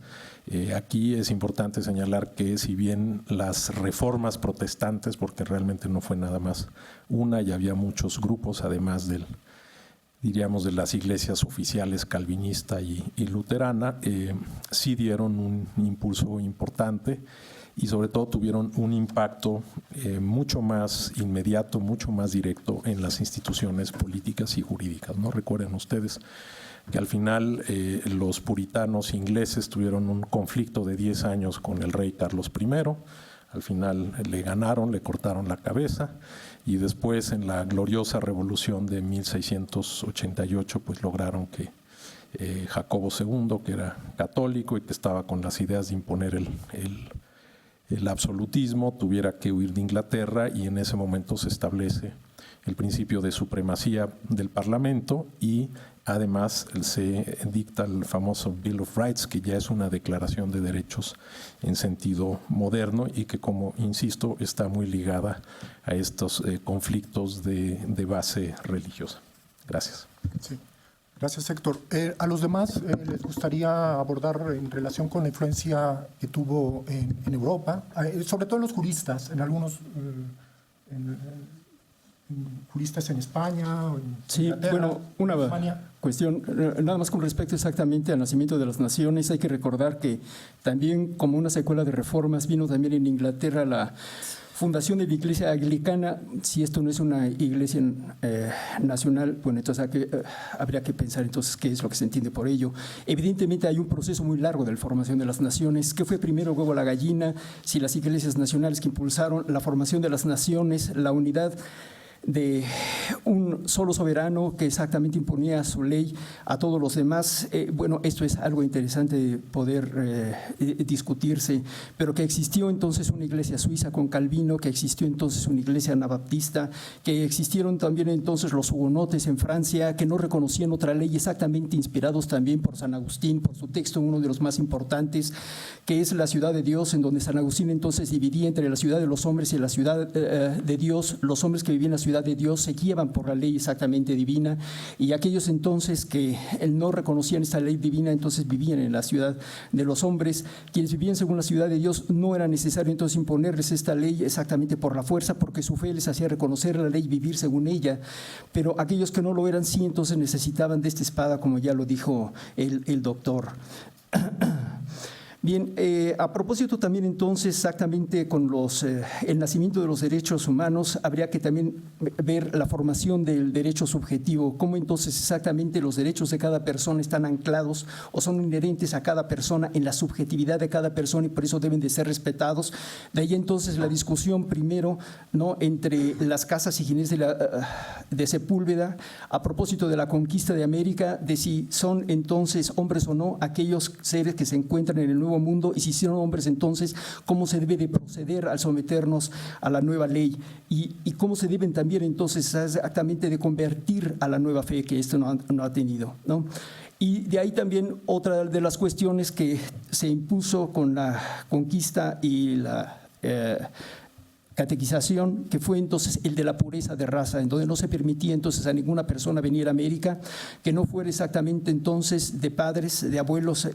aquí es importante señalar que si bien las reformas protestantes, porque realmente no fue nada más una, y había muchos grupos, además diríamos, de las iglesias oficiales calvinista y luterana, sí dieron un impulso importante y sobre todo tuvieron un impacto mucho más inmediato, mucho más directo en las instituciones políticas y jurídicas, ¿no? Recuerden ustedes que al final los puritanos ingleses tuvieron un conflicto de 10 años con el rey Carlos I. Al final le ganaron, le cortaron la cabeza, y después en la gloriosa revolución de 1688 pues lograron que Jacobo II, que era católico y que estaba con las ideas de imponer el absolutismo, tuviera que huir de Inglaterra, y en ese momento se establece el principio de supremacía del Parlamento y además se dicta el famoso Bill of Rights, que ya es una declaración de derechos en sentido moderno y que, como insisto, está muy ligada a estos conflictos de base religiosa. Gracias. Sí. Gracias, Héctor. A los demás les gustaría abordar en relación con la influencia que tuvo en Europa, sobre todo en los juristas, en algunos juristas en España. Sí, bueno, una cuestión, nada más con respecto exactamente al nacimiento de las naciones. Hay que recordar que también, como una secuela de reformas, vino también en Inglaterra la fundación de la Iglesia Anglicana. Si esto no es una iglesia nacional, bueno, entonces habría que pensar entonces qué es lo que se entiende por ello. Evidentemente hay un proceso muy largo de la formación de las naciones. ¿Qué fue primero, el huevo o la gallina? Si las iglesias nacionales que impulsaron la formación de las naciones, la unidad de un solo soberano que exactamente imponía su ley a todos los demás. Bueno, esto es algo interesante de poder discutirse, pero que existió entonces una iglesia suiza con Calvino, que existió entonces una iglesia anabaptista, que existieron también entonces los hugonotes en Francia, que no reconocían otra ley, exactamente inspirados también por San Agustín, por su texto, uno de los más importantes, que es la ciudad de Dios, en donde San Agustín entonces dividía entre la ciudad de los hombres y la ciudad de Dios. Los hombres que vivían en la ciudad de Dios se guiaban por la ley exactamente divina, y aquellos entonces que no reconocían esta ley divina entonces vivían en la ciudad de los hombres. Quienes vivían según la ciudad de Dios no era necesario entonces imponerles esta ley exactamente por la fuerza, porque su fe les hacía reconocer la ley y vivir según ella, pero aquellos que no lo eran sí entonces necesitaban de esta espada, como ya lo dijo el doctor. Bien, a propósito también entonces exactamente con el nacimiento de los derechos humanos, habría que también ver la formación del derecho subjetivo, cómo entonces exactamente los derechos de cada persona están anclados o son inherentes a cada persona en la subjetividad de cada persona, y por eso deben de ser respetados. De ahí entonces la discusión primero, ¿no?, entre las casas y Ginés de Sepúlveda a propósito de la conquista de América, de si son entonces hombres o no aquellos seres que se encuentran en el Nuevo Mundo, y si son hombres entonces cómo se debe de proceder al someternos a la nueva ley, y cómo se deben también entonces exactamente de convertir a la nueva fe que esto no ha tenido, ¿no? Y de ahí también otra de las cuestiones que se impuso con la conquista y la catequización, que fue entonces el de la pureza de raza, en donde no se permitía entonces a ninguna persona venir a América que no fuera exactamente entonces de padres, de abuelos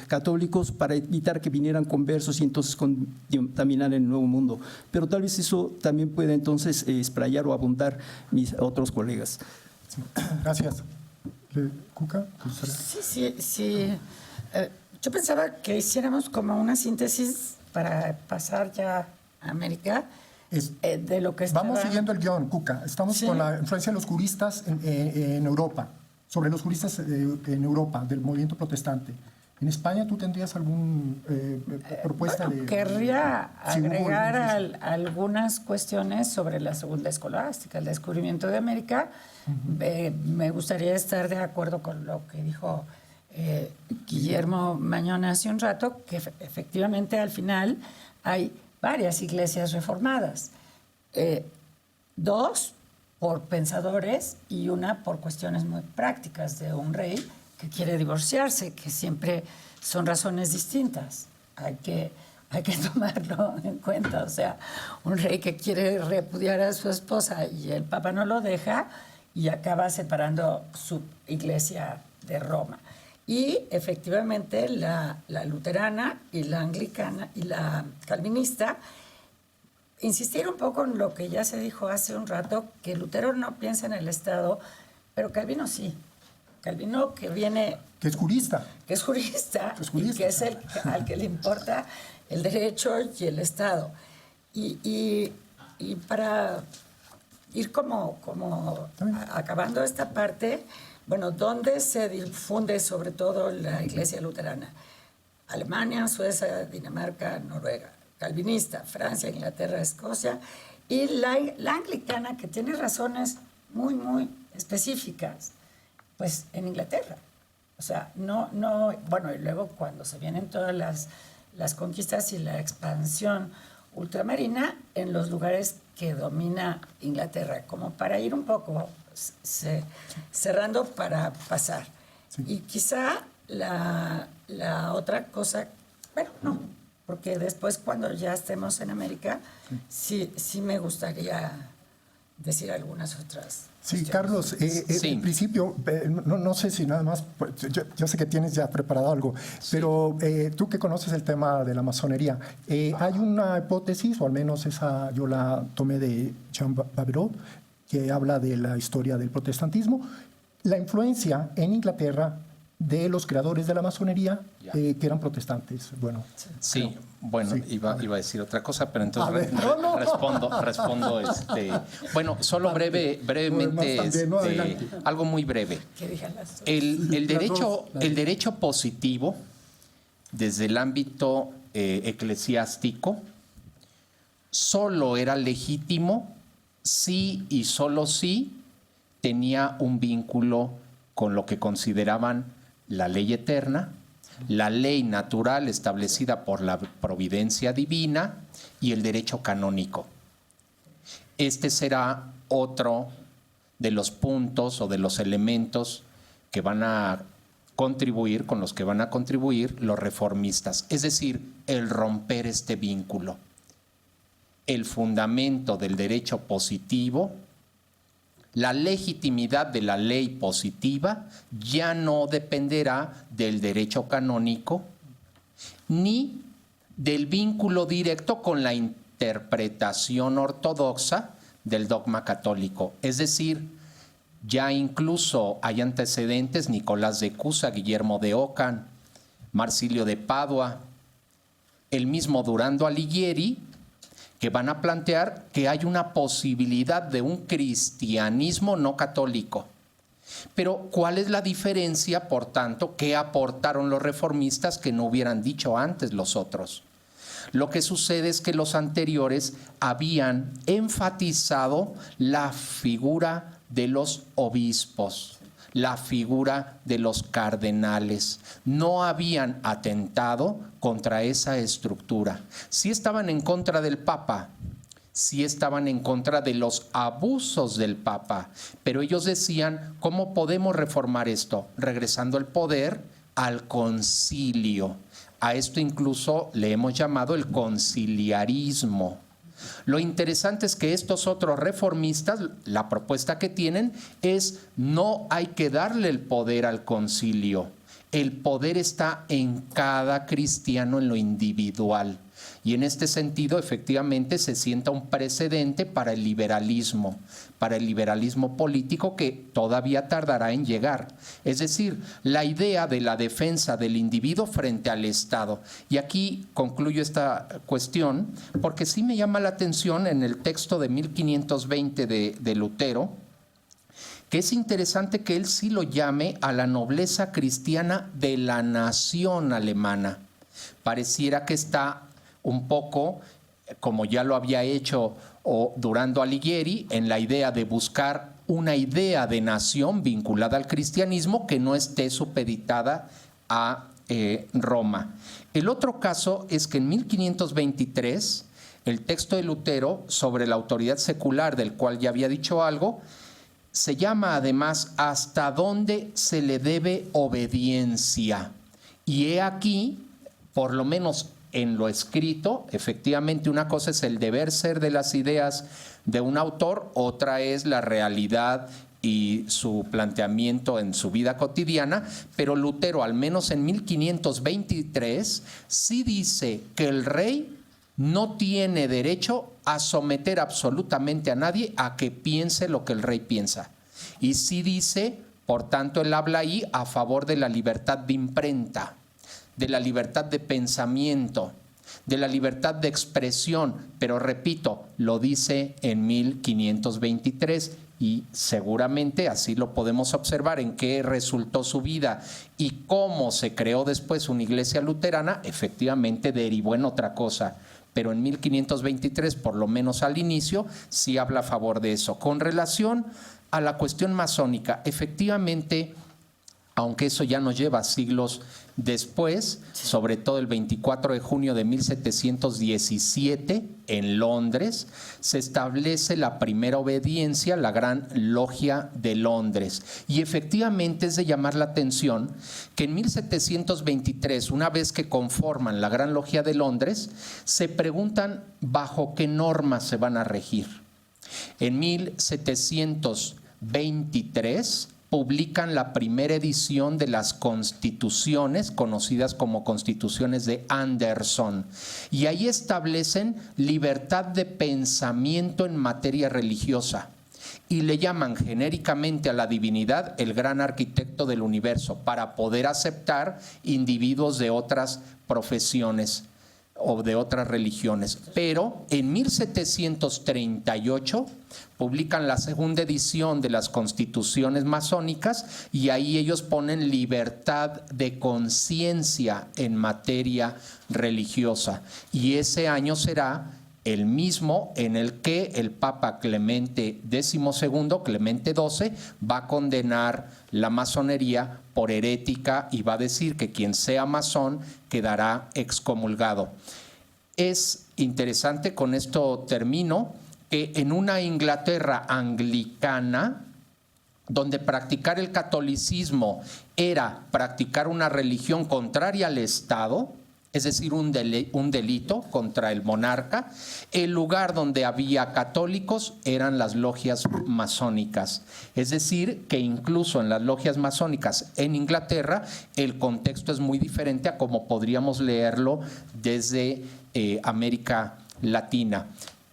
católicos, para evitar que vinieran conversos y entonces contaminar el Nuevo Mundo. Pero tal vez eso también pueda entonces explayar o abundar mis otros colegas. Gracias. Cuca, ¿te gustaría? Sí. Yo pensaba que hiciéramos como una síntesis para pasar ya a América de lo que estaba... Vamos siguiendo el guión, Cuca. Estamos Sí. con la influencia de los juristas en Europa, sobre los juristas en Europa, del movimiento protestante. ¿En España tú tendrías alguna propuesta Bueno, de...? querría Sí, hubo agregar algún- algunas cuestiones sobre la segunda escolástica, el descubrimiento de América. Me gustaría estar de acuerdo con lo que dijo Guillermo Mañón hace un rato, que efectivamente al final hay varias iglesias reformadas. Dos por pensadores y una por cuestiones muy prácticas de un rey que quiere divorciarse, que siempre son razones distintas. Hay que tomarlo en cuenta. O sea, un rey que quiere repudiar a su esposa y el Papa no lo deja y acaba separando su iglesia de Roma. Y efectivamente la luterana y la anglicana y la calvinista insistir un poco en lo que ya se dijo hace un rato, que Lutero no piensa en el Estado, pero Calvino sí. Calvino que viene... Que es jurista. Que es jurista, Es jurista. y que es el al que le importa el derecho y el Estado. Y para ir como acabando esta parte, bueno, ¿dónde se difunde sobre todo la Iglesia luterana? Alemania, Suecia, Dinamarca, Noruega. Calvinista, Francia, Inglaterra, Escocia. Y la anglicana, que tiene razones muy, muy específicas, pues en Inglaterra. O sea, bueno, y luego cuando se vienen todas las conquistas y la expansión ultramarina en los lugares que domina Inglaterra, como para ir un poco cerrando para pasar. Sí. Y quizá la otra cosa, bueno, no, porque después cuando ya estemos en América, sí me gustaría decir algunas otras. Sí, cuestiones. Carlos, Sí. en principio, no sé si nada más, pues, yo sé que tienes ya preparado algo, pero tú que conoces el tema de la masonería, hay una hipótesis, o al menos esa yo la tomé de Jean Babelot, que habla de la historia del protestantismo, la influencia en Inglaterra de los creadores de la masonería que eran protestantes. Bueno, Sí, bueno, Sí. iba a decir otra cosa, pero A entonces ver, no. respondo. Bueno, solo brevemente, Lo demás también, ¿no? Adelante. algo muy breve. Que digan las El derecho, dos. el derecho positivo, desde el ámbito eclesiástico, solo era legítimo si y solo si tenía un vínculo con lo que consideraban la ley eterna, la ley natural establecida por la providencia divina y el derecho canónico. Este será otro de los puntos o de los elementos que van a contribuir, con los que van a contribuir los reformistas, es decir, el romper este vínculo. El fundamento del derecho positivo, la legitimidad de la ley positiva ya no dependerá del derecho canónico ni del vínculo directo con la interpretación ortodoxa del dogma católico. Es decir, ya incluso hay antecedentes, Nicolás de Cusa, Guillermo de Ockham, Marsilio de Padua, el mismo Durando Alighieri, que van a plantear que hay una posibilidad de un cristianismo no católico. Pero, ¿cuál es la diferencia, por tanto, que aportaron los reformistas que no hubieran dicho antes los otros? Lo que sucede es que los anteriores habían enfatizado la figura de los obispos, la figura de los cardenales. No habían atentado contra esa estructura. Sí estaban en contra del Papa, sí estaban en contra de los abusos del Papa, pero ellos decían, ¿cómo podemos reformar esto? Regresando el poder al concilio. A esto incluso le hemos llamado el conciliarismo. Lo interesante es que estos otros reformistas, la propuesta que tienen es: no hay que darle el poder al concilio. El poder está en cada cristiano, en lo individual. Y en este sentido, efectivamente, se sienta un precedente para el liberalismo político que todavía tardará en llegar. Es decir, la idea de la defensa del individuo frente al Estado. Y aquí concluyo esta cuestión porque sí me llama la atención en el texto de 1520 de Lutero, que es interesante que él sí lo llame a la nobleza cristiana de la nación alemana. Pareciera que está un poco, como ya lo había hecho Durando Alighieri, en la idea de buscar una idea de nación vinculada al cristianismo que no esté supeditada a Roma. El otro caso es que en 1523, el texto de Lutero sobre la autoridad secular, del cual ya había dicho algo, se llama además hasta dónde se le debe obediencia. Y he aquí, por lo menos en lo escrito, efectivamente una cosa es el deber ser de las ideas de un autor, otra es la realidad y su planteamiento en su vida cotidiana, pero Lutero, al menos en 1523, sí dice que el rey no tiene derecho a someter absolutamente a nadie a que piense lo que el rey piensa. Y sí dice, por tanto, él habla ahí a favor de la libertad de imprenta, de la libertad de pensamiento, de la libertad de expresión, pero repito, lo dice en 1523 y seguramente así lo podemos observar en qué resultó su vida y cómo se creó después una iglesia luterana, efectivamente derivó en otra cosa. Pero en 1523, por lo menos al inicio, sí habla a favor de eso. Con relación a la cuestión masónica, efectivamente, aunque eso ya nos lleva siglos después, sobre todo el 24 de junio de 1717, en Londres, se establece la primera obediencia, la Gran Logia de Londres. Y efectivamente es de llamar la atención que en 1723, una vez que conforman la Gran Logia de Londres, se preguntan bajo qué normas se van a regir. En 1723 publican la primera edición de las constituciones, conocidas como constituciones de Anderson, y ahí establecen libertad de pensamiento en materia religiosa y le llaman genéricamente a la divinidad el gran arquitecto del universo para poder aceptar individuos de otras profesiones o de otras religiones. Pero en 1738 publican la segunda edición de las constituciones masónicas y ahí ellos ponen libertad de conciencia en materia religiosa. Y ese año será el mismo en el que el Papa Clemente XII, Clemente XII, va a condenar la masonería por herética y va a decir que quien sea masón quedará excomulgado. Es interesante, con esto termino, que en una Inglaterra anglicana, donde practicar el catolicismo era practicar una religión contraria al Estado, es decir, un delito contra el monarca, el lugar donde había católicos eran las logias masónicas. Es decir, que incluso en las logias masónicas en Inglaterra el contexto es muy diferente a como podríamos leerlo desde América Latina.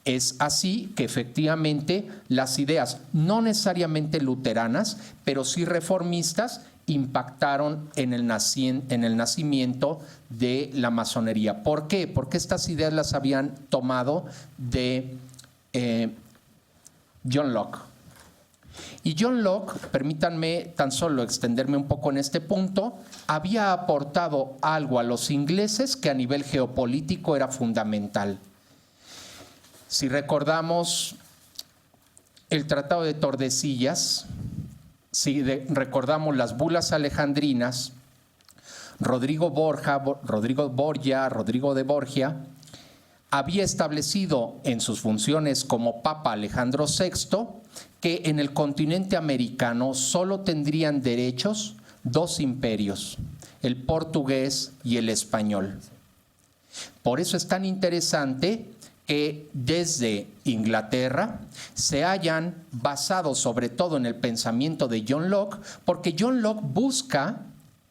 Es así que efectivamente las ideas, no necesariamente luteranas, pero sí reformistas, impactaron en el nacimiento de la masonería. ¿Por qué? Porque estas ideas las habían tomado de John Locke. Y John Locke, permítanme tan solo extenderme un poco en este punto, había aportado algo a los ingleses que a nivel geopolítico era fundamental. Si recordamos el Tratado de Tordesillas, si recordamos las bulas alejandrinas, Rodrigo de Borgia, había establecido en sus funciones como Papa Alejandro VI que en el continente americano solo tendrían derechos dos imperios, el portugués y el español. Por eso es tan interesante que desde Inglaterra se hayan basado sobre todo en el pensamiento de John Locke, porque John Locke busca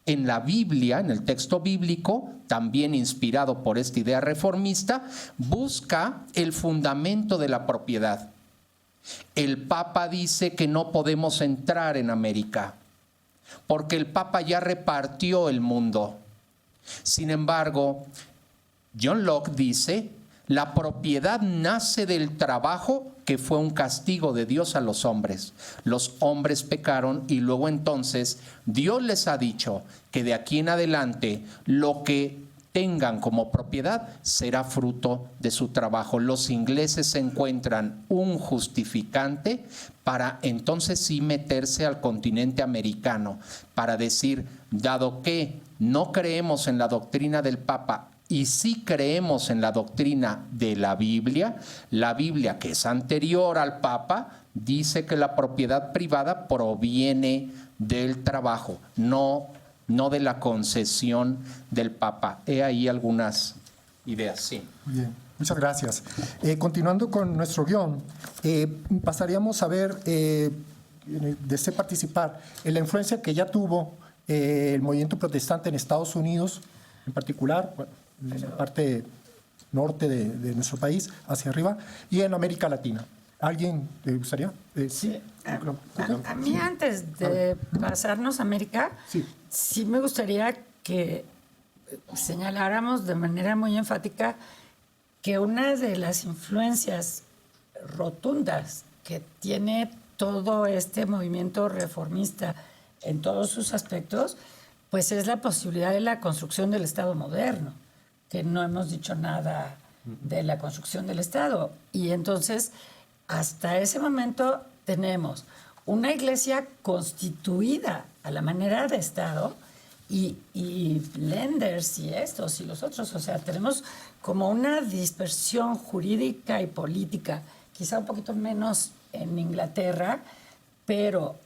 en la Biblia, en el texto bíblico, también inspirado por esta idea reformista, busca el fundamento de la propiedad. El Papa dice que no podemos entrar en América, porque el Papa ya repartió el mundo. Sin embargo, John Locke dice, la propiedad nace del trabajo que fue un castigo de Dios a los hombres. Los hombres pecaron y luego entonces Dios les ha dicho que de aquí en adelante lo que tengan como propiedad será fruto de su trabajo. Los ingleses encuentran un justificante para entonces sí meterse al continente americano, para decir, dado que no creemos en la doctrina del Papa y sí creemos en la doctrina de la Biblia que es anterior al Papa, dice que la propiedad privada proviene del trabajo, no de la concesión del Papa. He ahí algunas ideas, sí. Bien, muchas gracias. Continuando con nuestro guión, pasaríamos a ver, deseo participar, en la influencia que ya tuvo el movimiento protestante en Estados Unidos, en particular, en la parte norte de nuestro país, hacia arriba, y en América Latina. ¿Alguien le gustaría? Sí. A mí, antes de pasarnos a América, sí me gustaría que señaláramos de manera muy enfática que una de las influencias rotundas que tiene todo este movimiento reformista en todos sus aspectos, pues es la posibilidad de la construcción del Estado moderno, que no hemos dicho nada de la construcción del Estado. Y entonces, hasta ese momento tenemos una iglesia constituida a la manera de Estado y lenders y estos y los otros. O sea, tenemos como una dispersión jurídica y política, quizá un poquito menos en Inglaterra, pero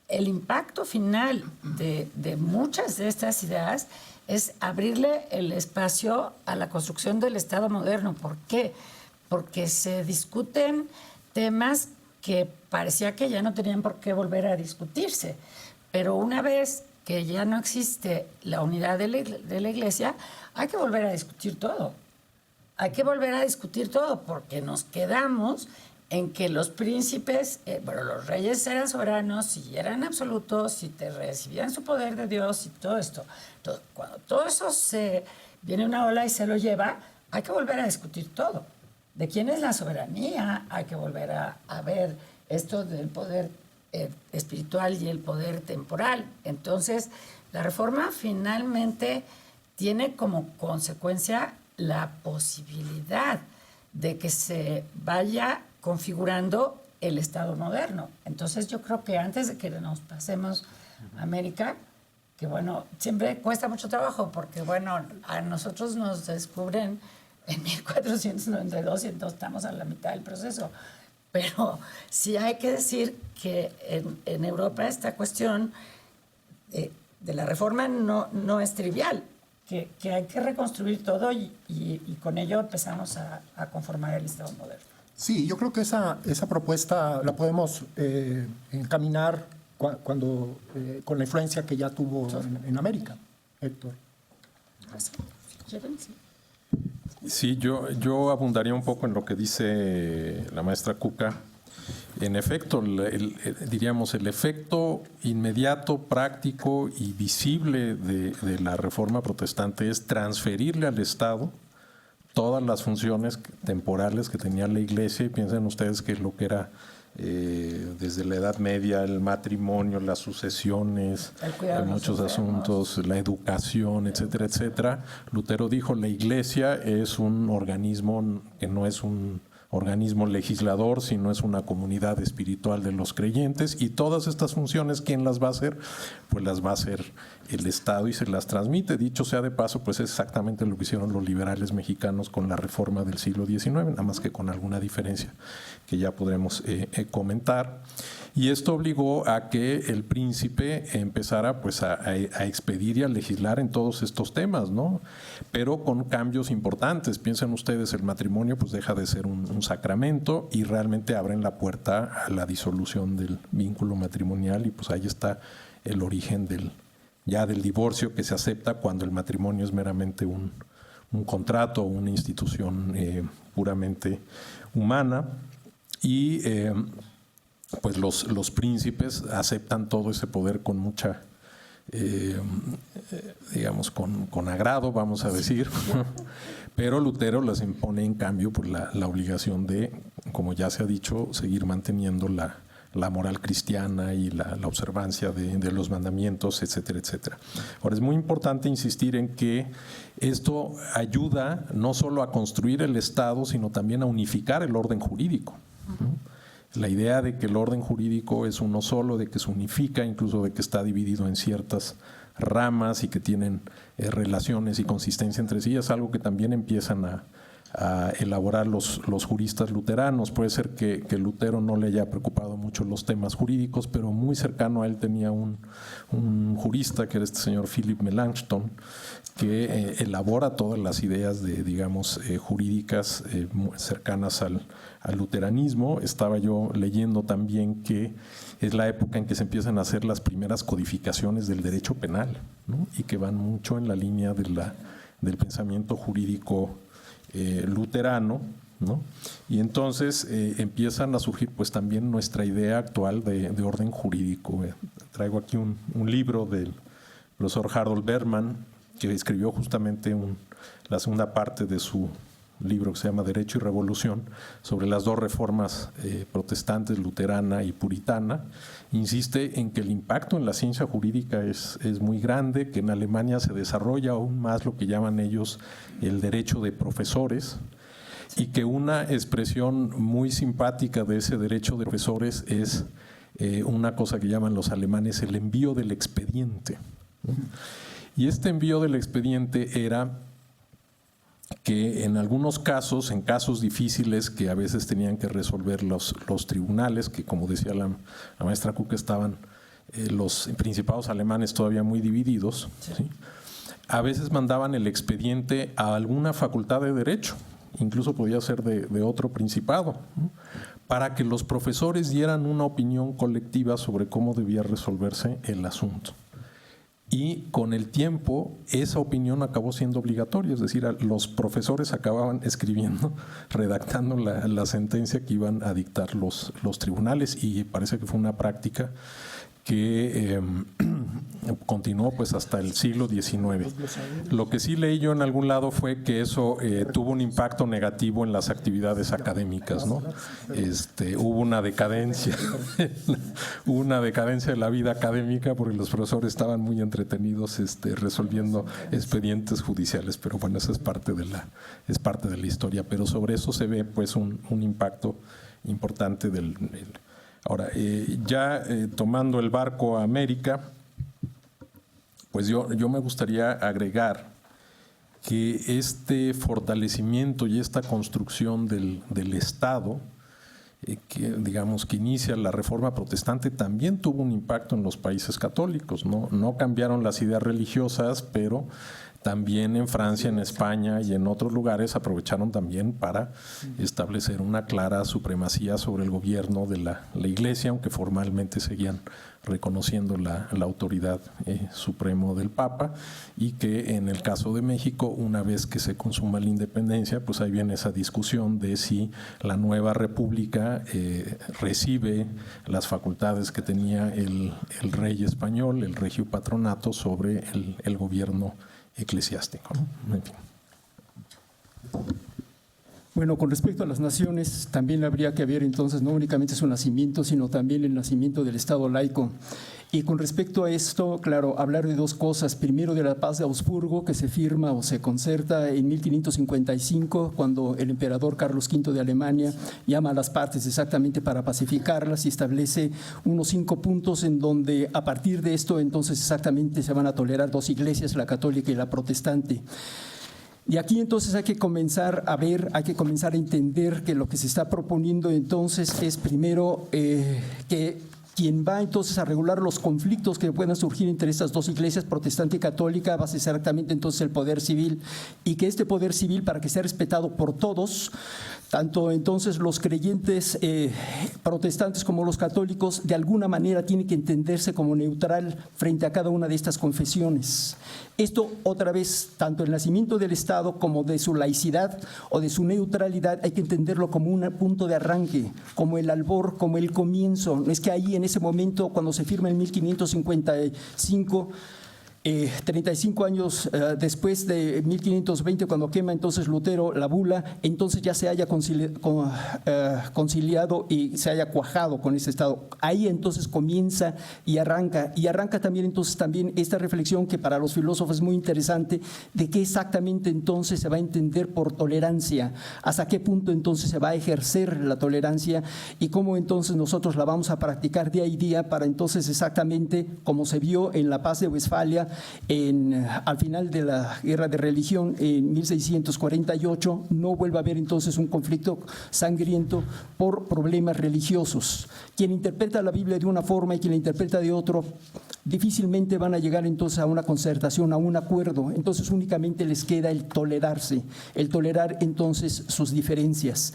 el impacto final de muchas de estas ideas es abrirle el espacio a la construcción del Estado moderno. ¿Por qué? Porque se discuten temas que parecía que ya no tenían por qué volver a discutirse. Pero una vez que ya no existe la unidad de la Iglesia, hay que volver a discutir todo. Hay que volver a discutir todo porque nos quedamos en que los príncipes, los reyes eran soberanos y eran absolutos y te recibían su poder de Dios y todo esto. Entonces, cuando todo eso viene una ola y se lo lleva, hay que volver a discutir todo. ¿De quién es la soberanía? Hay que volver a ver esto del poder espiritual y el poder temporal. Entonces, la reforma finalmente tiene como consecuencia la posibilidad de que se vaya configurando el Estado moderno. Entonces yo creo que antes de que nos pasemos a América, que bueno, siempre cuesta mucho trabajo porque bueno, a nosotros nos descubren en 1492 y entonces estamos a la mitad del proceso. Pero sí hay que decir que en Europa esta cuestión de la reforma no es trivial, que hay que reconstruir todo y con ello empezamos a conformar el Estado moderno. Sí, yo creo que esa propuesta la podemos encaminar con la influencia que ya tuvo en América, Héctor. Sí, yo abundaría un poco en lo que dice la maestra Cuca. En efecto, diríamos, el efecto inmediato, práctico y visible de la reforma protestante es transferirle al Estado todas las funciones temporales que tenía la Iglesia. Y piensen ustedes que lo que era desde la Edad Media, el matrimonio, las sucesiones, muchos asuntos, la educación, etcétera, etcétera. Lutero dijo, la Iglesia es un organismo que no es un organismo legislador, sino es una comunidad espiritual de los creyentes, y todas estas funciones, ¿quién las va a hacer? Pues las va a hacer el Estado y se las transmite. Dicho sea de paso, pues es exactamente lo que hicieron los liberales mexicanos con la reforma del siglo XIX, nada más que con alguna diferencia que ya podremos comentar. Y esto obligó a que el príncipe empezara pues a expedir y a legislar en todos estos temas, ¿no? Pero con cambios importantes. Piensen ustedes, el matrimonio pues deja de ser un sacramento y realmente abren la puerta a la disolución del vínculo matrimonial, y pues ahí está el origen del divorcio, que se acepta cuando el matrimonio es meramente un contrato o una institución puramente humana. Y pues los príncipes aceptan todo ese poder con mucha, digamos, con agrado, vamos a decir, pero Lutero les impone en cambio pues, la obligación de, como ya se ha dicho, seguir manteniendo la moral cristiana y la observancia de los mandamientos, etcétera, etcétera. Ahora, es muy importante insistir en que esto ayuda no solo a construir el Estado, sino también a unificar el orden jurídico, ¿no? La idea de que el orden jurídico es uno solo, de que se unifica, incluso de que está dividido en ciertas ramas y que tienen relaciones y consistencia entre sí, es algo que también empiezan a elaborar los juristas luteranos. Puede ser que Lutero no le haya preocupado mucho los temas jurídicos, pero muy cercano a él tenía un jurista, que era este señor Philip Melanchthon, que elabora todas las ideas jurídicas cercanas al luteranismo. Estaba yo leyendo también que es la época en que se empiezan a hacer las primeras codificaciones del derecho penal, ¿no? Y que van mucho en la línea del pensamiento jurídico luterano, ¿no? Y entonces empiezan a surgir pues también nuestra idea actual de orden jurídico. Traigo aquí un libro del profesor Harold Berman, que escribió justamente la segunda parte de su libro que se llama Derecho y Revolución, sobre las dos reformas protestantes, luterana y puritana. Insiste en que el impacto en la ciencia jurídica es muy grande, que en Alemania se desarrolla aún más lo que llaman ellos el derecho de profesores, y que una expresión muy simpática de ese derecho de profesores es una cosa que llaman los alemanes el envío del expediente, ¿no? Y este envío del expediente era que en algunos casos, en casos difíciles que a veces tenían que resolver los tribunales, que como decía la maestra Cook, estaban los principados alemanes todavía muy divididos, ¿sí? A veces mandaban el expediente a alguna facultad de derecho, incluso podía ser de otro principado, ¿no? Para que los profesores dieran una opinión colectiva sobre cómo debía resolverse el asunto. Y con el tiempo esa opinión acabó siendo obligatoria, es decir, los profesores acababan escribiendo, redactando la sentencia que iban a dictar los tribunales, y parece que fue una práctica que continuó pues hasta el siglo XIX. Lo que sí leí yo en algún lado fue que eso tuvo un impacto negativo en las actividades académicas, ¿no? Hubo una decadencia, de la vida académica, porque los profesores estaban muy entretenidos resolviendo expedientes judiciales, pero bueno, eso es parte de la historia, pero sobre eso se ve pues un impacto importante del Ahora, tomando el barco a América, pues yo me gustaría agregar que este fortalecimiento y esta construcción del Estado, que inicia la Reforma Protestante, también tuvo un impacto en los países católicos. No cambiaron las ideas religiosas, pero también en Francia, en España y en otros lugares aprovecharon también para establecer una clara supremacía sobre el gobierno de la Iglesia, aunque formalmente seguían reconociendo la autoridad supremo del Papa, y que en el caso de México, una vez que se consuma la independencia, pues ahí viene esa discusión de si la nueva república recibe las facultades que tenía el rey español, el regio patronato, sobre el gobierno eclesiástico, ¿no? En fin. Bueno, con respecto a las naciones, también habría que ver entonces no únicamente su nacimiento, sino también el nacimiento del Estado laico. Y con respecto a esto, claro, hablar de dos cosas. Primero, de la paz de Augsburgo, que se firma o se concerta en 1555, cuando el emperador Carlos V de Alemania llama a las partes exactamente para pacificarlas y establece unos 5 puntos en donde a partir de esto entonces exactamente se van a tolerar dos iglesias, la católica y la protestante. Y aquí entonces hay que comenzar a ver, hay que comenzar a entender que lo que se está proponiendo entonces es primero que quien va entonces a regular los conflictos que puedan surgir entre estas dos iglesias, protestante y católica, va a ser exactamente entonces el poder civil, y que este poder civil, para que sea respetado por todos, tanto entonces los creyentes protestantes como los católicos, de alguna manera tiene que entenderse como neutral frente a cada una de estas confesiones. Esto, otra vez, tanto el nacimiento del Estado como de su laicidad o de su neutralidad, hay que entenderlo como un punto de arranque, como el albor, como el comienzo. No es que ahí en ese momento, cuando se firma en 1555, 35 años después de 1520, cuando quema entonces Lutero la bula, entonces ya se haya conciliado y se haya cuajado con ese Estado. Ahí entonces comienza y arranca también entonces también esta reflexión que para los filósofos es muy interesante, de qué exactamente entonces se va a entender por tolerancia, hasta qué punto entonces se va a ejercer la tolerancia y cómo entonces nosotros la vamos a practicar día a día para entonces exactamente como se vio en la paz de Westfalia, al final de la guerra de religión en 1648, no vuelva a haber entonces un conflicto sangriento por problemas religiosos. Quien interpreta la Biblia de una forma y quien la interpreta de otro, difícilmente van a llegar entonces a una concertación, a un acuerdo. Entonces únicamente les queda el tolerarse, el tolerar entonces sus diferencias.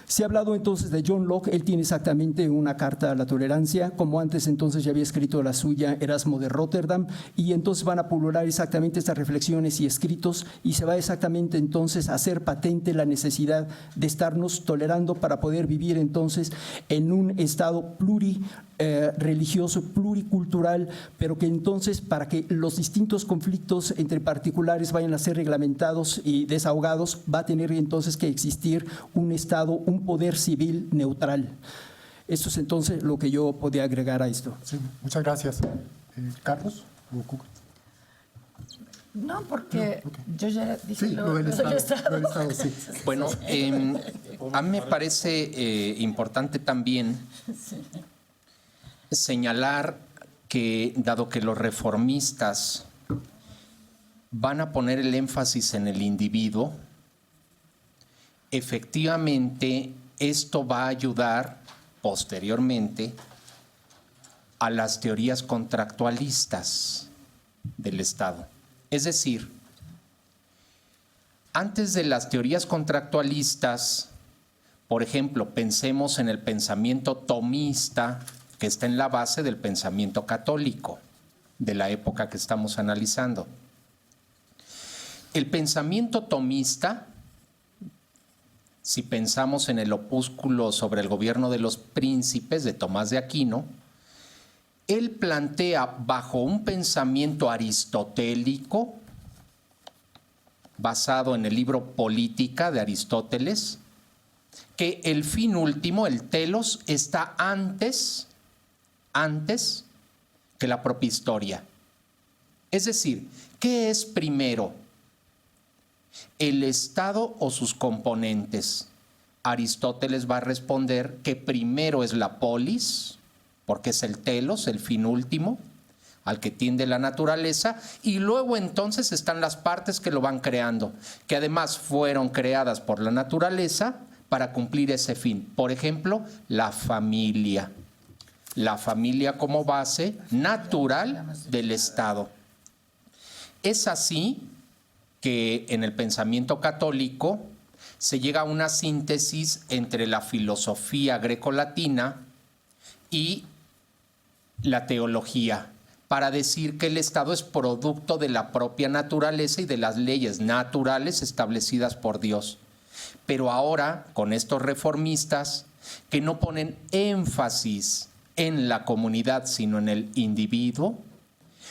Se ha hablado entonces de John Locke, él tiene exactamente una carta a la tolerancia, como antes entonces ya había escrito la suya Erasmo de Rotterdam, y entonces van a pulular exactamente estas reflexiones y escritos, y se va exactamente entonces a hacer patente la necesidad de estarnos tolerando para poder vivir entonces en un estado religioso, pluricultural, pero que entonces para que los distintos conflictos entre particulares vayan a ser reglamentados y desahogados, va a tener entonces que existir un Estado, un poder civil neutral. Esto es entonces lo que yo podía agregar a esto. Sí, muchas gracias. ¿Carlos? No, porque Okay. yo ya dije Sí, lo del Estado. Sí. Bueno, a mí me parece importante también señalar que, dado que los reformistas van a poner el énfasis en el individuo, efectivamente esto va a ayudar posteriormente a las teorías contractualistas del Estado. Es decir, antes de las teorías contractualistas, por ejemplo, pensemos en el pensamiento tomista, que está en la base del pensamiento católico de la época que estamos analizando. El pensamiento tomista, si pensamos en el opúsculo sobre el gobierno de los príncipes de Tomás de Aquino, él plantea bajo un pensamiento aristotélico, basado en el libro Política de Aristóteles, que el fin último, el telos, está antes que la propia historia. Es decir, ¿qué es primero? ¿El Estado o sus componentes? Aristóteles va a responder que primero es la polis, porque es el telos, el fin último, al que tiende la naturaleza, y luego entonces están las partes que lo van creando, que además fueron creadas por la naturaleza para cumplir ese fin. Por ejemplo, la familia como base natural del Estado. Es así que en el pensamiento católico se llega a una síntesis entre la filosofía grecolatina y la teología, para decir que el Estado es producto de la propia naturaleza y de las leyes naturales establecidas por Dios. Pero ahora, con estos reformistas que no ponen énfasis en la comunidad, sino en el individuo,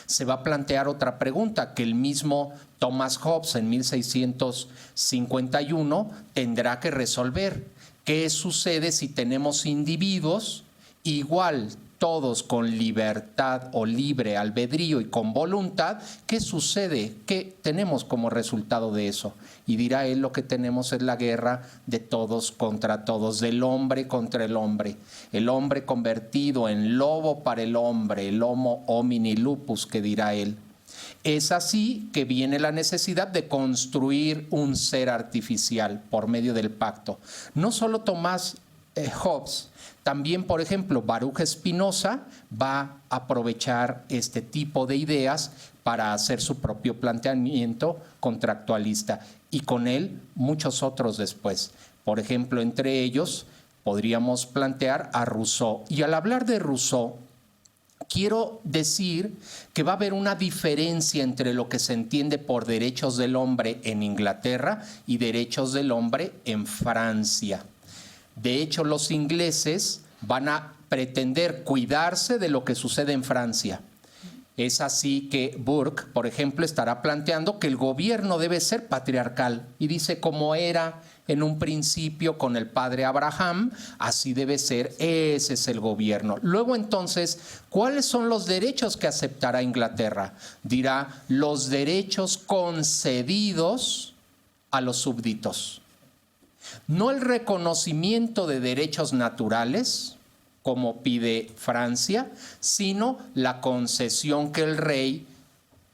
se va a plantear otra pregunta que el mismo Thomas Hobbes en 1651 tendrá que resolver. ¿Qué sucede si tenemos individuos igual, todos con libertad o libre albedrío y con voluntad? ¿Qué sucede? ¿Qué tenemos como resultado de eso? Y dirá él, lo que tenemos es la guerra de todos contra todos, del hombre contra el hombre convertido en lobo para el hombre, el homo homini lupus, que dirá él. Es así que viene la necesidad de construir un ser artificial por medio del pacto. No solo Tomás Hobbes, también, por ejemplo, Baruch Spinoza va a aprovechar este tipo de ideas para hacer su propio planteamiento contractualista, y con él muchos otros después. Por ejemplo, entre ellos podríamos plantear a Rousseau. Y al hablar de Rousseau, quiero decir que va a haber una diferencia entre lo que se entiende por derechos del hombre en Inglaterra y derechos del hombre en Francia. De hecho, los ingleses van a pretender cuidarse de lo que sucede en Francia. Es así que Burke, por ejemplo, estará planteando que el gobierno debe ser patriarcal, y dice, como era en un principio con el padre Abraham, así debe ser, ese es el gobierno. Luego entonces, ¿cuáles son los derechos que aceptará Inglaterra? Dirá, los derechos concedidos a los súbditos. No el reconocimiento de derechos naturales, como pide Francia, sino la concesión que el rey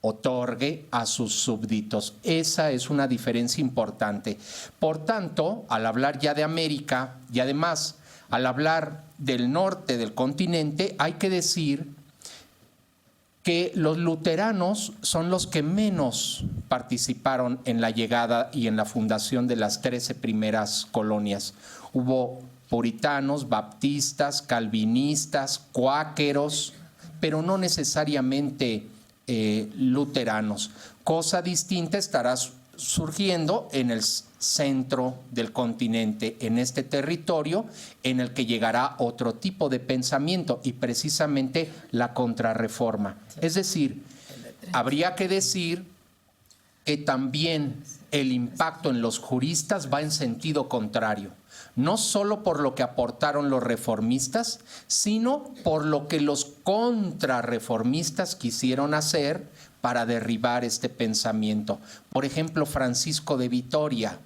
otorgue a sus súbditos. Esa es una diferencia importante. Por tanto, al hablar ya de América y además al hablar del norte del continente, hay que decir que los luteranos son los que menos participaron en la llegada y en la fundación de las 13 primeras colonias. Hubo puritanos, baptistas, calvinistas, cuáqueros, pero no necesariamente luteranos. Cosa distinta estará surgiendo en el centro del continente, en este territorio en el que llegará otro tipo de pensamiento, y precisamente la contrarreforma. Es decir, habría que decir que también el impacto en los juristas va en sentido contrario, no solo por lo que aportaron los reformistas, sino por lo que los contrarreformistas quisieron hacer para derribar este pensamiento. Por ejemplo, Francisco de Vitoria,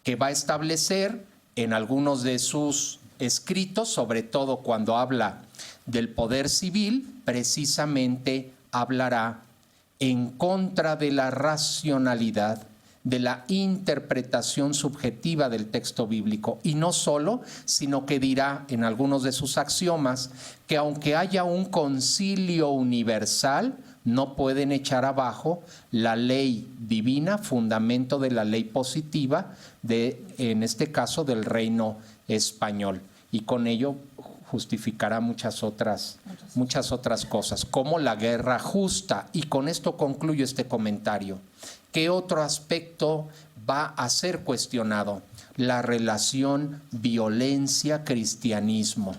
que va a establecer en algunos de sus escritos, sobre todo cuando habla del poder civil, precisamente hablará en contra de la racionalidad, de la interpretación subjetiva del texto bíblico. Y no solo, sino que dirá en algunos de sus axiomas que aunque haya un concilio universal, no pueden echar abajo la ley divina, fundamento de la ley positiva, en este caso del reino español. Y con ello justificará muchas otras cosas, como la guerra justa. Y con esto concluyo este comentario. ¿Qué otro aspecto va a ser cuestionado? La relación violencia-cristianismo.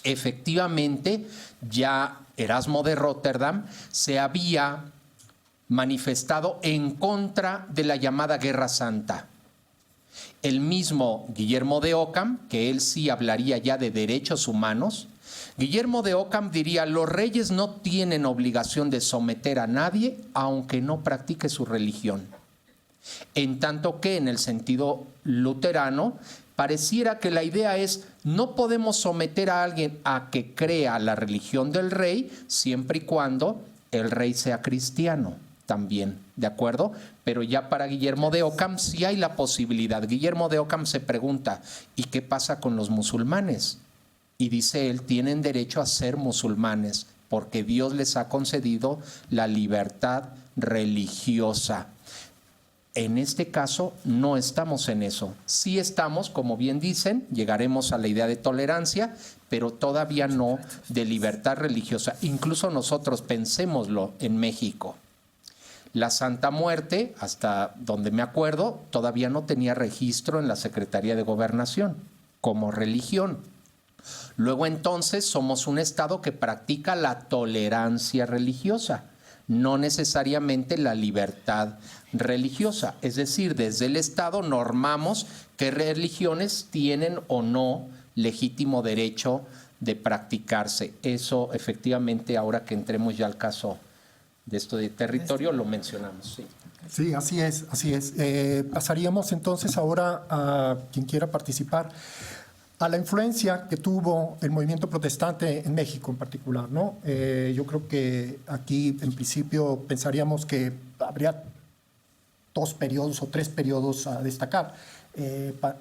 Efectivamente, ya Erasmo de Róterdam se había manifestado en contra de la llamada Guerra Santa. El mismo Guillermo de Ockham, que él sí hablaría ya de derechos humanos, Guillermo de Ockham diría: los reyes no tienen obligación de someter a nadie aunque no practique su religión. En tanto que en el sentido luterano pareciera que la idea es: no podemos someter a alguien a que crea la religión del rey siempre y cuando el rey sea cristiano también, ¿de acuerdo? Pero ya para Guillermo de Ockham sí hay la posibilidad. Guillermo de Ockham se pregunta: ¿y qué pasa con los musulmanes? Y dice él: tienen derecho a ser musulmanes porque Dios les ha concedido la libertad religiosa. En este caso no estamos en eso. Sí estamos, como bien dicen, llegaremos a la idea de tolerancia, pero todavía no de libertad religiosa. Incluso nosotros, pensémoslo, en México. La Santa Muerte, hasta donde me acuerdo, todavía no tenía registro en la Secretaría de Gobernación como religión. Luego entonces somos un Estado que practica la tolerancia religiosa, no necesariamente la libertad religiosa. Es decir, desde el Estado normamos qué religiones tienen o no legítimo derecho de practicarse. Eso efectivamente, ahora que entremos ya al caso de esto de territorio, lo mencionamos. Sí. Sí, así es, así es. Pasaríamos entonces ahora a quien quiera participar, a la influencia que tuvo el movimiento protestante en México en particular, ¿no? Yo creo que aquí en principio pensaríamos que habría 2 periodos o 3 periodos a destacar.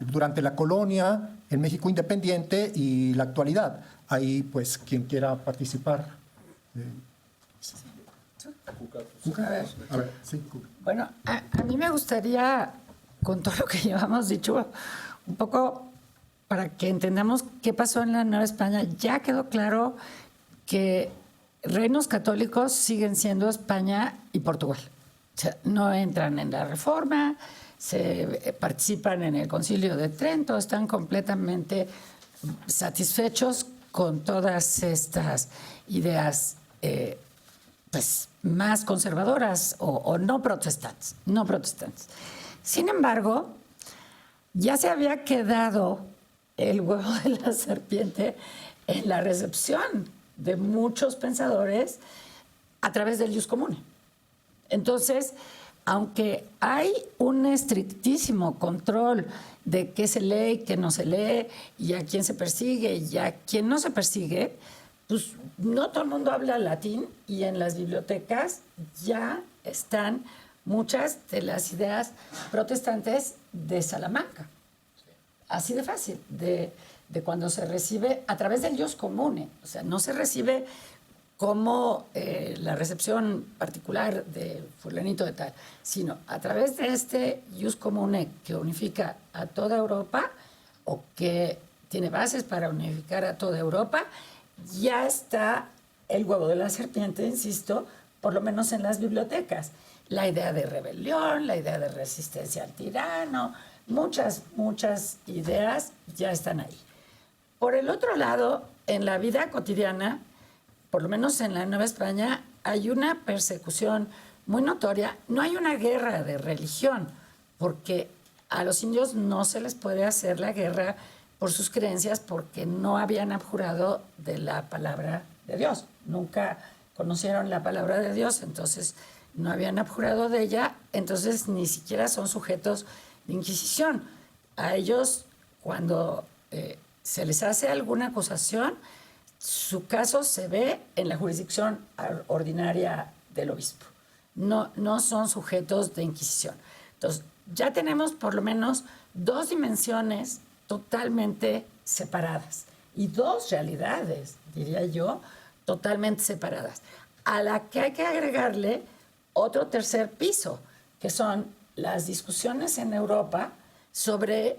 Durante la colonia, el México independiente y la actualidad. Ahí, pues, quien quiera participar. A ver, sí. Bueno, a mí me gustaría, con todo lo que llevamos dicho, un poco para que entendamos qué pasó en la Nueva España. Ya quedó claro que reinos católicos siguen siendo España y Portugal. O sea, no entran en la Reforma, participan en el Concilio de Trento, están completamente satisfechos con todas estas ideas pues, más conservadoras o no protestantes, no protestantes. Sin embargo, ya se había quedado el huevo de la serpiente en la recepción de muchos pensadores a través del ius comune. Entonces, aunque hay un estrictísimo control de qué se lee y qué no se lee, y a quién se persigue y a quién no se persigue, pues no todo el mundo habla latín, y en las bibliotecas ya están muchas de las ideas protestantes de Salamanca. Así de fácil, de cuando se recibe a través del ius comune. O sea, no se recibe como la recepción particular de fulanito de tal, sino a través de este ius comune que unifica a toda Europa, o que tiene bases para unificar a toda Europa, ya está el huevo de la serpiente, insisto, por lo menos en las bibliotecas. La idea de rebelión, la idea de resistencia al tirano, muchas ideas ya están ahí. Por el otro lado, en la vida cotidiana, por lo menos en la Nueva España, hay una persecución muy notoria. No hay una guerra de religión, porque a los indios no se les puede hacer la guerra por sus creencias, porque no habían abjurado de la palabra de Dios. Nunca conocieron la palabra de Dios, entonces no habían abjurado de ella, entonces ni siquiera son sujetos de inquisición. A ellos, cuando se les hace alguna acusación, su caso se ve en la jurisdicción ordinaria del obispo. No son sujetos de inquisición. Entonces, ya tenemos por lo menos 2 dimensiones totalmente separadas y 2 realidades, diría yo, totalmente separadas, a la que hay que agregarle otro tercer piso, que son las discusiones en Europa sobre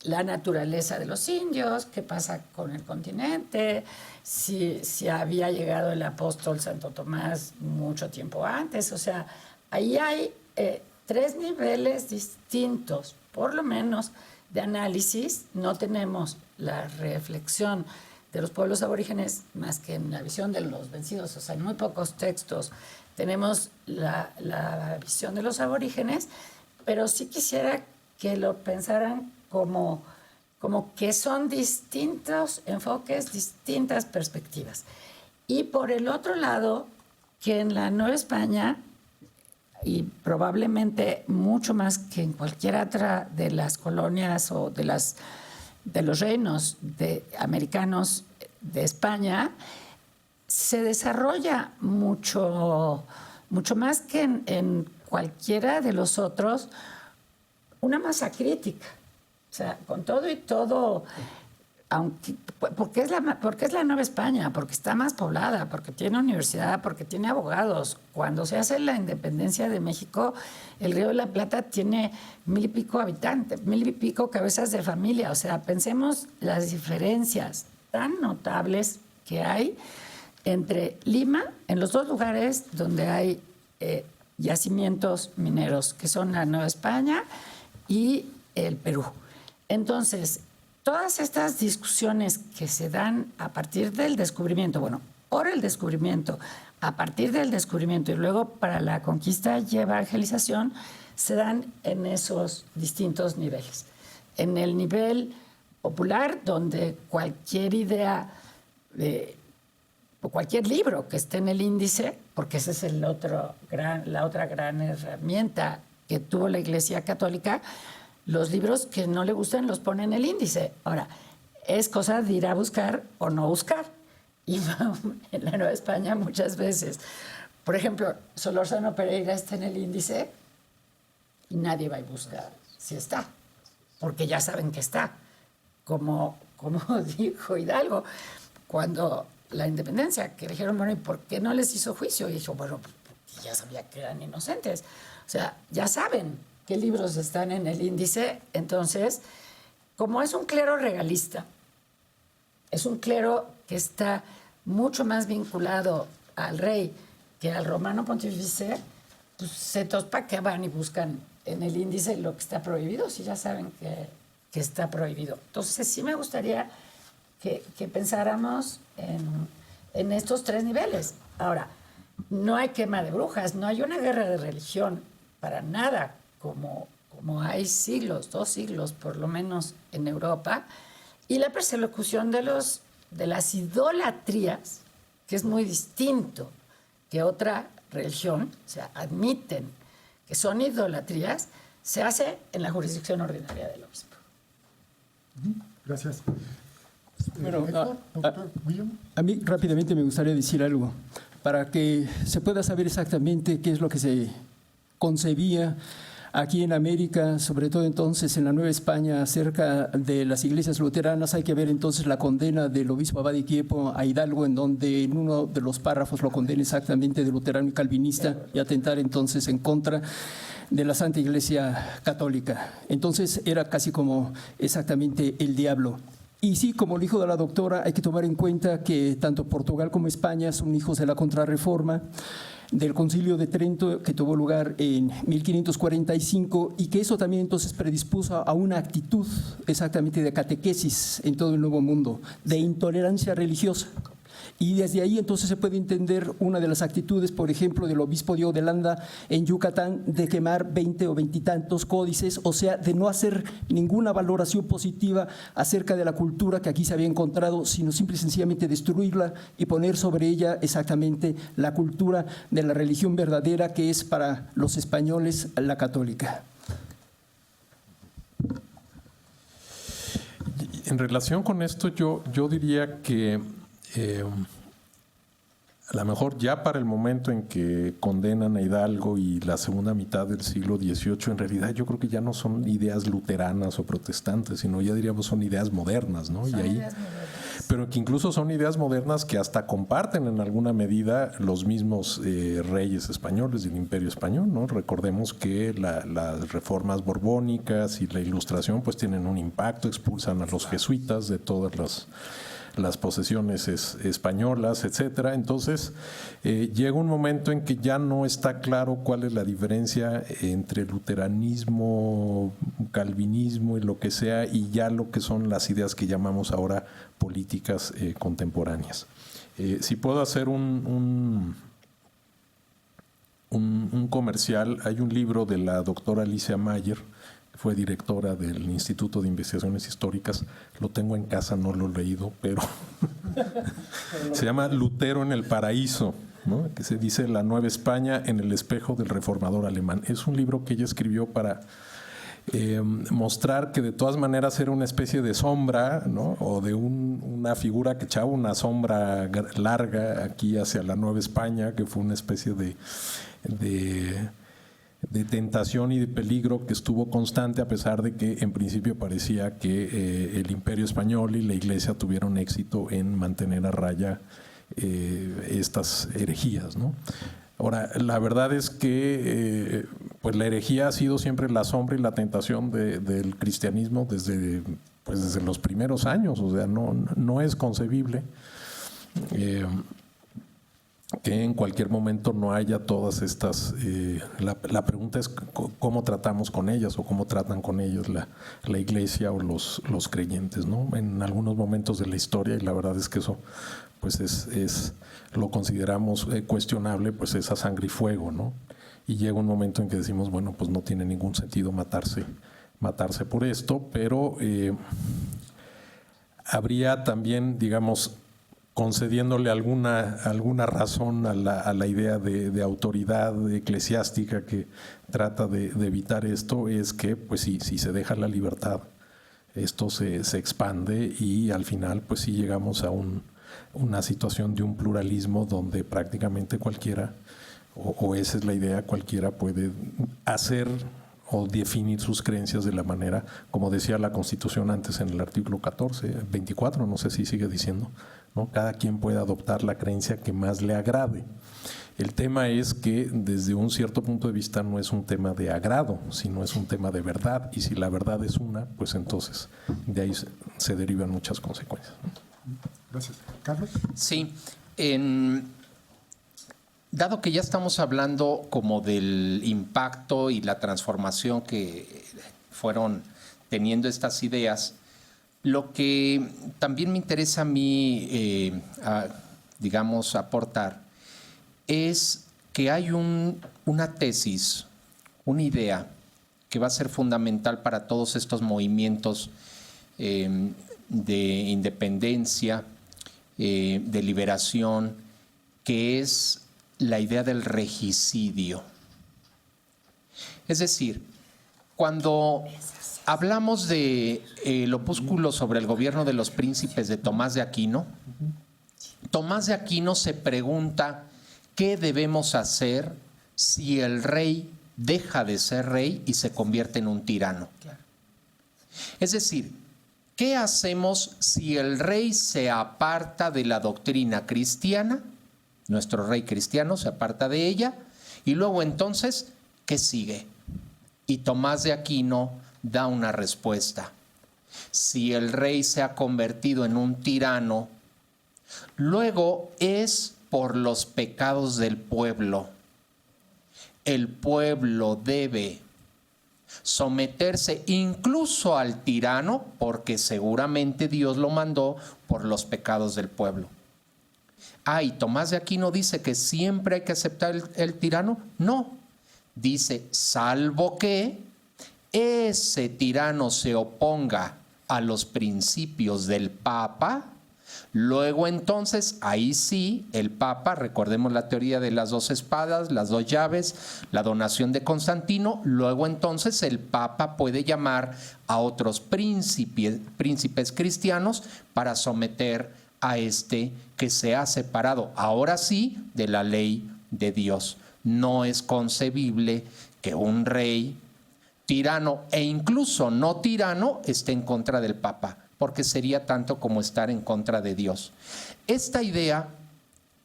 la naturaleza de los indios, qué pasa con el continente, si había llegado el apóstol Santo Tomás mucho tiempo antes. O sea, ahí hay 3 niveles distintos, por lo menos, de análisis. No tenemos la reflexión de los pueblos aborígenes más que en la visión de los vencidos. O sea, en muy pocos textos tenemos la visión de los aborígenes, pero sí quisiera que lo pensaran como que son distintos enfoques, distintas perspectivas. Y por el otro lado, que en la Nueva España, y probablemente mucho más que en cualquier otra de las colonias o de los reinos americanos de España, se desarrolla mucho más que en cualquiera de los otros, una masa crítica. O sea, con todo y todo, porque es la Nueva España, porque está más poblada, porque tiene universidad, porque tiene abogados. Cuando se hace la independencia de México, el Río de la Plata tiene 1000 y pico habitantes, 1000 y pico cabezas de familia. O sea, pensemos las diferencias tan notables que hay entre Lima, en los 2 lugares donde hay yacimientos mineros, que son la Nueva España y el Perú. Entonces, todas estas discusiones que se dan a partir del descubrimiento, bueno, por el descubrimiento, a partir del descubrimiento y luego para la conquista y evangelización, se dan en esos distintos niveles. En el nivel popular, donde cualquier idea o cualquier libro que esté en el índice, porque esa es la otra gran herramienta que tuvo la Iglesia Católica, los libros que no le gustan los pone en el índice. Ahora, es cosa de ir a buscar o no buscar. Y en la Nueva España muchas veces, por ejemplo, Solórzano Pereira está en el índice y nadie va a buscar si está, porque ya saben que está. Como dijo Hidalgo, cuando la independencia, que dijeron, bueno, ¿y por qué no les hizo juicio? Y dijo, bueno, porque ya sabía que eran inocentes. O sea, ya saben qué libros están en el índice. Entonces, como es un clero regalista, es un clero que está mucho más vinculado al rey que al romano pontífice, pues entonces, ¿para qué van y buscan en el índice lo que está prohibido si ya saben que está prohibido? Entonces, sí me gustaría que pensáramos en estos tres niveles. Ahora, no hay quema de brujas, no hay una guerra de religión para nada, como hay siglos, 2 siglos por lo menos en Europa, y la persecución de las idolatrías, que es muy distinto que otra religión, o sea, admiten que son idolatrías, se hace en la jurisdicción ordinaria del obispo. Gracias. Bueno, Doctor William. a mí rápidamente me gustaría decir algo, para que se pueda saber exactamente qué es lo que se concebía aquí en América, sobre todo entonces en la Nueva España, acerca de las iglesias luteranas. Hay que ver entonces la condena del obispo Abad y Quiepo a Hidalgo, en donde en uno de los párrafos lo condena exactamente de luterano y calvinista, y atentar entonces en contra de la Santa Iglesia Católica. Entonces era casi como exactamente el diablo. Y sí, como lo dijo de la doctora, hay que tomar en cuenta que tanto Portugal como España son hijos de la Contrarreforma, del Concilio de Trento, que tuvo lugar en 1545, y que eso también entonces predispuso a una actitud exactamente de catequesis en todo el Nuevo Mundo, de intolerancia religiosa. Y desde ahí entonces se puede entender una de las actitudes, por ejemplo, del obispo Diego de Landa en Yucatán, de quemar 20 o 20 y tantos códices, o sea, de no hacer ninguna valoración positiva acerca de la cultura que aquí se había encontrado, sino simple y sencillamente destruirla y poner sobre ella exactamente la cultura de la religión verdadera, que es para los españoles la católica. En relación con esto, yo diría que a lo mejor ya para el momento en que condenan a Hidalgo y la segunda mitad del siglo XVIII, en realidad yo creo que ya no son ideas luteranas o protestantes, sino ya diríamos son ideas modernas, ¿no? Son y ahí, ideas modernas. pero que incluso son ideas modernas que hasta comparten en alguna medida los mismos reyes españoles del Imperio Español, ¿no? Recordemos que las reformas borbónicas y la Ilustración pues tienen un impacto, expulsan a los jesuitas de todas las posesiones españolas, etcétera. Entonces, llega un momento en que ya no está claro cuál es la diferencia entre luteranismo, calvinismo y lo que sea, y ya lo que son las ideas que llamamos ahora políticas contemporáneas. Si puedo hacer un comercial, hay un libro de la doctora Alicia Mayer, fue directora del Instituto de Investigaciones Históricas, lo tengo en casa, no lo he leído, pero se llama Lutero en el Paraíso, ¿no? Que se dice La Nueva España en el espejo del reformador alemán. Es un libro que ella escribió para mostrar que de todas maneras era una especie de sombra, ¿no? O de una figura que echaba una sombra larga aquí hacia la Nueva España, que fue una especie de tentación y de peligro que estuvo constante, a pesar de que en principio parecía que el Imperio Español y la Iglesia tuvieron éxito en mantener a raya estas herejías, ¿no? Ahora, la verdad es que pues la herejía ha sido siempre la sombra y la tentación del cristianismo desde los primeros años, o sea, no es concebible que en cualquier momento no haya todas estas... la pregunta es cómo tratamos con ellas o cómo tratan con ellas la iglesia o los creyentes, ¿no? En algunos momentos de la historia, y la verdad es que eso pues lo consideramos cuestionable, pues es a sangre y fuego, ¿no? Y llega un momento en que decimos, bueno, pues no tiene ningún sentido matarse por esto, pero habría también, digamos, concediéndole alguna razón a la idea de autoridad eclesiástica que trata de evitar esto, es que pues si se deja la libertad, esto se expande y al final pues sí llegamos a una situación de un pluralismo donde prácticamente cualquiera, o esa es la idea, cualquiera puede hacer o definir sus creencias de la manera, como decía la Constitución antes en el artículo 24, no sé si sigue diciendo, ¿no? Cada quien puede adoptar la creencia que más le agrade. El tema es que desde un cierto punto de vista no es un tema de agrado, sino es un tema de verdad, y si la verdad es una, pues entonces de ahí se derivan muchas consecuencias. Gracias. Carlos. Sí, dado que ya estamos hablando como del impacto y la transformación que fueron teniendo estas ideas, lo que también me interesa a mí, digamos, aportar, es que hay una tesis, una idea que va a ser fundamental para todos estos movimientos de independencia, de liberación, que es la idea del regicidio. Es decir, cuando hablamos de el opúsculo sobre el gobierno de los príncipes de Tomás de Aquino, Tomás de Aquino se pregunta qué debemos hacer si el rey deja de ser rey y se convierte en un tirano. Es decir, ¿qué hacemos si el rey se aparta de la doctrina cristiana? Nuestro rey cristiano se aparta de ella, y luego entonces, ¿qué sigue? Y Tomás de Aquino da una respuesta. Si el rey se ha convertido en un tirano, luego es por los pecados del pueblo. El pueblo debe someterse incluso al tirano, porque seguramente Dios lo mandó por los pecados del pueblo. Y Tomás de Aquino dice que siempre hay que aceptar el tirano. No, dice, salvo que ese tirano se oponga a los principios del Papa, luego entonces, ahí sí, el Papa, recordemos la teoría de las 2 espadas, las 2 llaves, la donación de Constantino, luego entonces el Papa puede llamar a otros príncipes cristianos para someter a este que se ha separado, ahora sí, de la ley de Dios. No es concebible que un rey tirano e incluso no tirano esté en contra del Papa, porque sería tanto como estar en contra de Dios. Esta idea,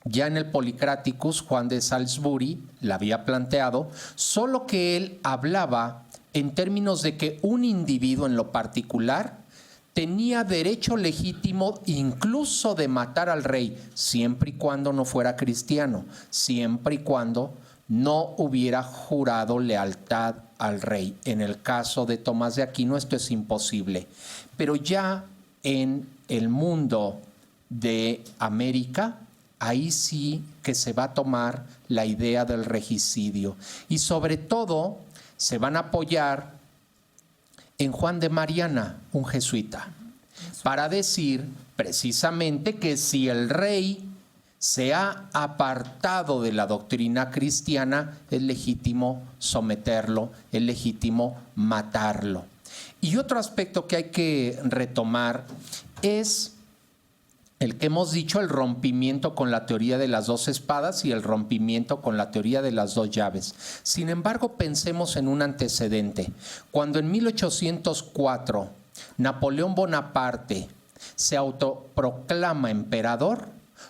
ya en el Policraticus, Juan de Salisbury la había planteado, solo que él hablaba en términos de que un individuo en lo particular tenía derecho legítimo incluso de matar al rey, siempre y cuando no fuera cristiano, siempre y cuando no hubiera jurado lealtad al rey. En el caso de Tomás de Aquino esto es imposible. Pero ya en el mundo de América, ahí sí que se va a tomar la idea del regicidio. Y sobre todo se van a apoyar en Juan de Mariana, un jesuita, para decir precisamente que si el rey se ha apartado de la doctrina cristiana, es legítimo someterlo, es legítimo matarlo. Y otro aspecto que hay que retomar es el que hemos dicho, el rompimiento con la teoría de las 2 espadas y el rompimiento con la teoría de las 2 llaves. Sin embargo, pensemos en un antecedente. Cuando en 1804 Napoleón Bonaparte se autoproclama emperador,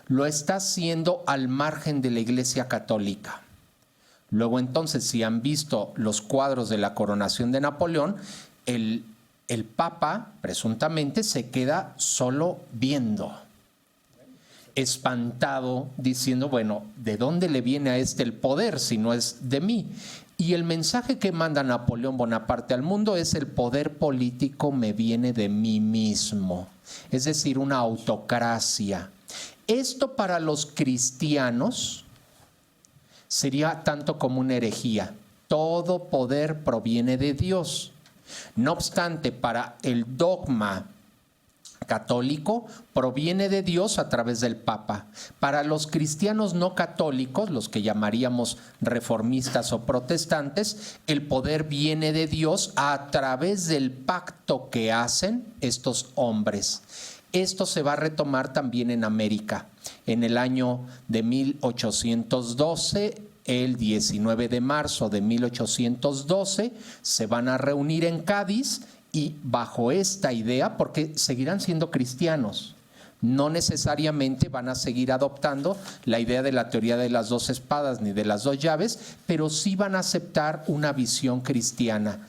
lo está haciendo al margen de la Iglesia Católica. Luego entonces, si han visto los cuadros de la coronación de Napoleón, el Papa presuntamente se queda solo viendo. espantado diciendo, bueno, ¿de dónde le viene a este el poder si no es de mí? Y el mensaje que manda Napoleón Bonaparte al mundo es: el poder político me viene de mí mismo, es decir, una autocracia. Esto para los cristianos sería tanto como una herejía. Todo poder proviene de Dios. No obstante, para el dogma católico proviene de Dios a través del Papa. Para los cristianos no católicos, los que llamaríamos reformistas o protestantes, el poder viene de Dios a través del pacto que hacen estos hombres. Esto se va a retomar también en América. En el año de 1812, el 19 de marzo de 1812, se van a reunir en Cádiz y bajo esta idea, porque seguirán siendo cristianos, no necesariamente van a seguir adoptando la idea de la teoría de las dos espadas ni de las dos llaves, pero sí van a aceptar una visión cristiana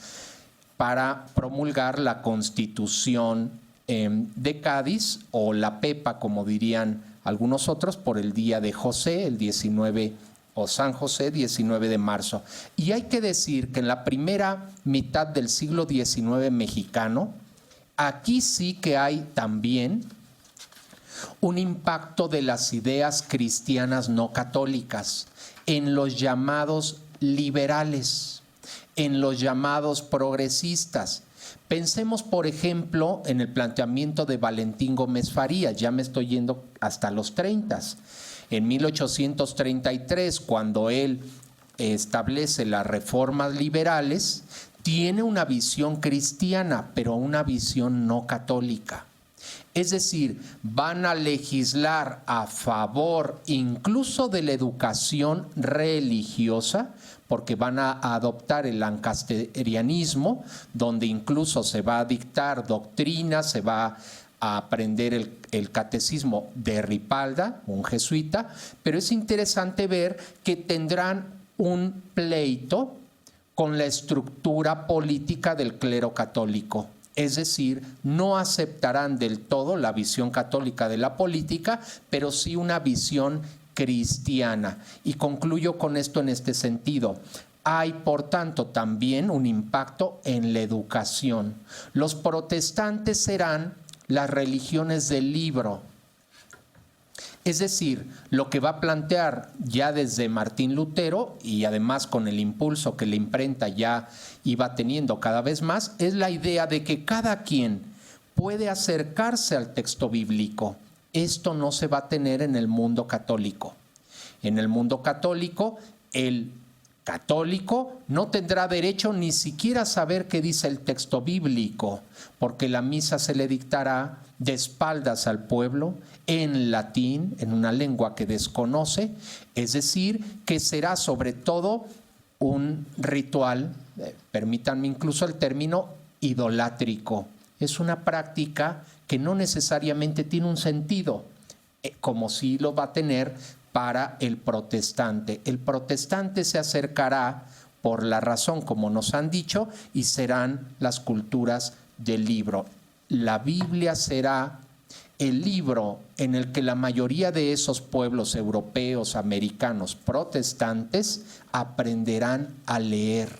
para promulgar la Constitución de Cádiz, o la Pepa, como dirían algunos otros, por el día de José, el 19 o San José, 19 de marzo. Y hay que decir que en la primera mitad del siglo XIX mexicano, aquí sí que hay también un impacto de las ideas cristianas no católicas en los llamados liberales, en los llamados progresistas. Pensemos, por ejemplo, en el planteamiento de Valentín Gómez Farías. Ya me estoy yendo hasta los 30. En 1833, cuando él establece las reformas liberales, tiene una visión cristiana, pero una visión no católica. Es decir, van a legislar a favor incluso de la educación religiosa, porque van a adoptar el lancasterianismo, donde incluso se va a dictar doctrina, se va a aprender el catecismo de Ripalda, un jesuita, pero es interesante ver que tendrán un pleito con la estructura política del clero católico. Es decir, no aceptarán del todo la visión católica de la política, pero sí una visión cristiana. Y concluyo con esto en este sentido. Hay, por tanto, también un impacto en la educación. Los protestantes serán las religiones del libro. Es decir, lo que va a plantear ya desde Martín Lutero, y además con el impulso que la imprenta ya iba teniendo cada vez más, es la idea de que cada quien puede acercarse al texto bíblico. Esto no se va a tener en el mundo católico. En el mundo católico, el católico no tendrá derecho ni siquiera a saber qué dice el texto bíblico, porque la misa se le dictará de espaldas al pueblo, en latín, en una lengua que desconoce, es decir, que será sobre todo un ritual, permítanme incluso el término, idolátrico. Es una práctica que no necesariamente tiene un sentido, como sí lo va a tener para el protestante. El protestante se acercará por la razón, como nos han dicho, y serán las culturas del libro. La Biblia será el libro en el que la mayoría de esos pueblos europeos, americanos, protestantes, aprenderán a leer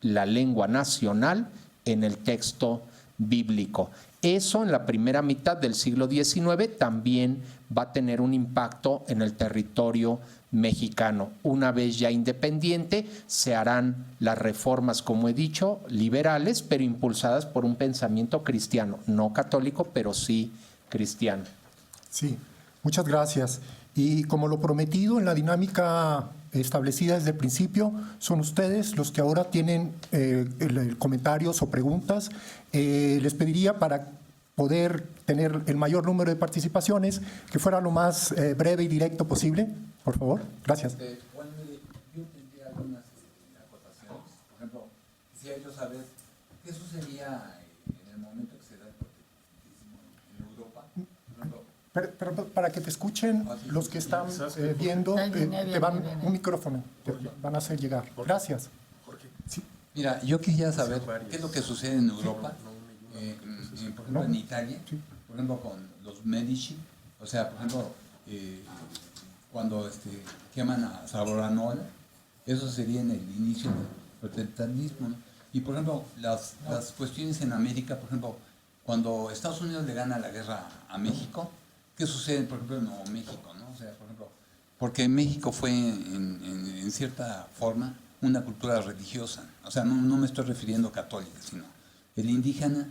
la lengua nacional en el texto bíblico. Eso en la primera mitad del siglo XIX también va a tener un impacto en el territorio mexicano. Una vez ya independiente, se harán las reformas, como he dicho, liberales, pero impulsadas por un pensamiento cristiano, no católico, pero sí cristiano. Sí, muchas gracias. Y como lo prometido en la dinámica establecida desde el principio, son ustedes los que ahora tienen comentarios o preguntas. Les pediría, para poder tener el mayor número de participaciones, que fuera lo más breve y directo posible, por favor. Gracias. Juan, mire, yo tendría algunas acotaciones. Por ejemplo, quisiera yo saber qué sucedía en el momento que se da el protestantismo en Europa. Por ejemplo, Pero para que te escuchen los que están viendo, un micrófono te van a hacer llegar. Gracias. mira, yo quisiera saber qué es lo que sucede en Europa, por ejemplo, ejemplo, en Italia, por ejemplo, con los Medici, o sea, por ejemplo, cuando queman a Savonarola, eso sería en el inicio del protestantismo, ¿no? Y, por ejemplo, las cuestiones en América, por ejemplo, cuando Estados Unidos le gana la guerra a México, ¿qué sucede, por ejemplo, en Nuevo México, ¿no? O sea, por ejemplo, porque México fue, en cierta forma, una cultura religiosa. O sea, no me estoy refiriendo católica, sino el indígena,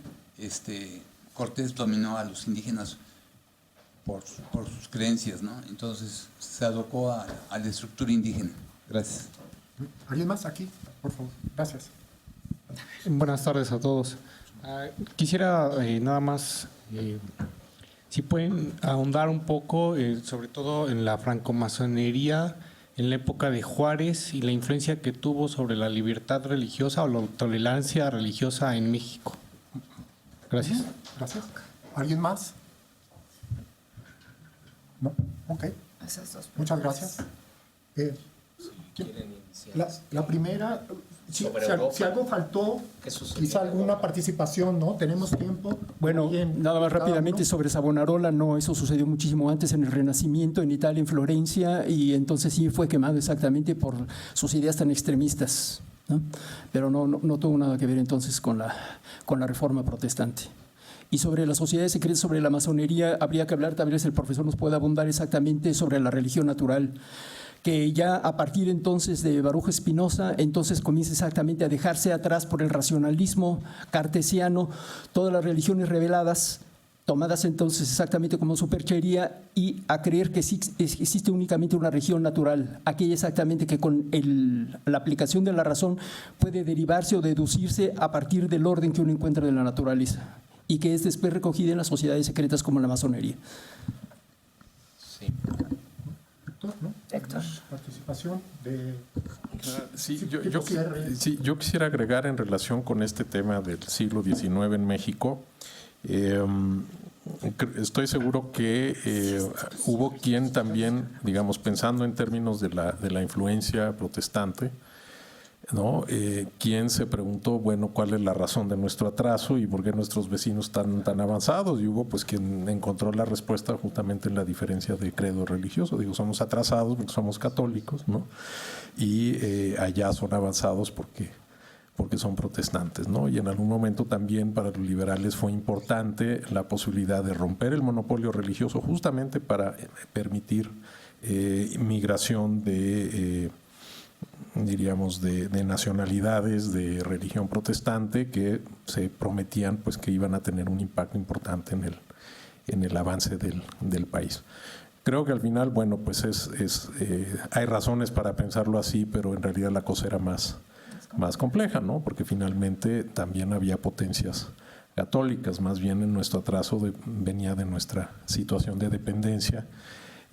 Cortés dominó a los indígenas por sus creencias, ¿no? Entonces se adoptó a la estructura indígena. Gracias. ¿Alguien más aquí? Por favor. Gracias. Buenas tardes a todos. Quisiera nada más, si pueden ahondar un poco, sobre todo en la francomasonería en la época de Juárez y la influencia que tuvo sobre la libertad religiosa o la tolerancia religiosa en México. Gracias. Gracias. ¿Alguien más? ¿No? Ok. Esas dos Muchas preguntas. gracias. La primera, si algo faltó, quizá alguna participación, ¿no? Tenemos tiempo. Bueno, Bien, nada más cada rápidamente uno. sobre Savonarola, no, eso sucedió muchísimo antes en el Renacimiento, en Italia, en Florencia, y entonces sí fue quemado exactamente por sus ideas tan extremistas, ¿no? Pero no tuvo nada que ver entonces con la Reforma protestante. Y sobre las sociedades secretas, sobre la masonería, habría que hablar, tal vez el profesor nos pueda abundar exactamente sobre la religión natural, que ya a partir entonces de Baruch Spinoza, entonces comienza exactamente a dejarse atrás por el racionalismo cartesiano, todas las religiones reveladas, tomadas entonces exactamente como superchería, y a creer que existe únicamente una religión natural, aquella exactamente que con la aplicación de la razón puede derivarse o deducirse a partir del orden que uno encuentra en la naturaleza, y que es después recogida en las sociedades secretas como la masonería. Sí. ¿No? Héctor. Participación de... Sí, Sí, yo tipo cierre. yo quisiera agregar en relación con este tema del siglo XIX en México. Estoy seguro que hubo quien también, digamos, pensando en términos de la influencia protestante, ¿no? Quien se preguntó, bueno, ¿cuál es la razón de nuestro atraso y por qué nuestros vecinos están tan avanzados? Y hubo pues quien encontró la respuesta justamente en la diferencia de credo religioso. Digo, somos atrasados porque somos católicos, ¿no? Y allá son avanzados porque son protestantes, ¿no? Y en algún momento también para los liberales fue importante la posibilidad de romper el monopolio religioso justamente para permitir migración diríamos, de nacionalidades de religión protestante que se prometían pues que iban a tener un impacto importante en el avance del país. Creo que al final, bueno, pues hay razones para pensarlo así, pero en realidad la cosa era más compleja, ¿no? Porque finalmente también había potencias católicas, más bien en nuestro atraso venía de nuestra situación de dependencia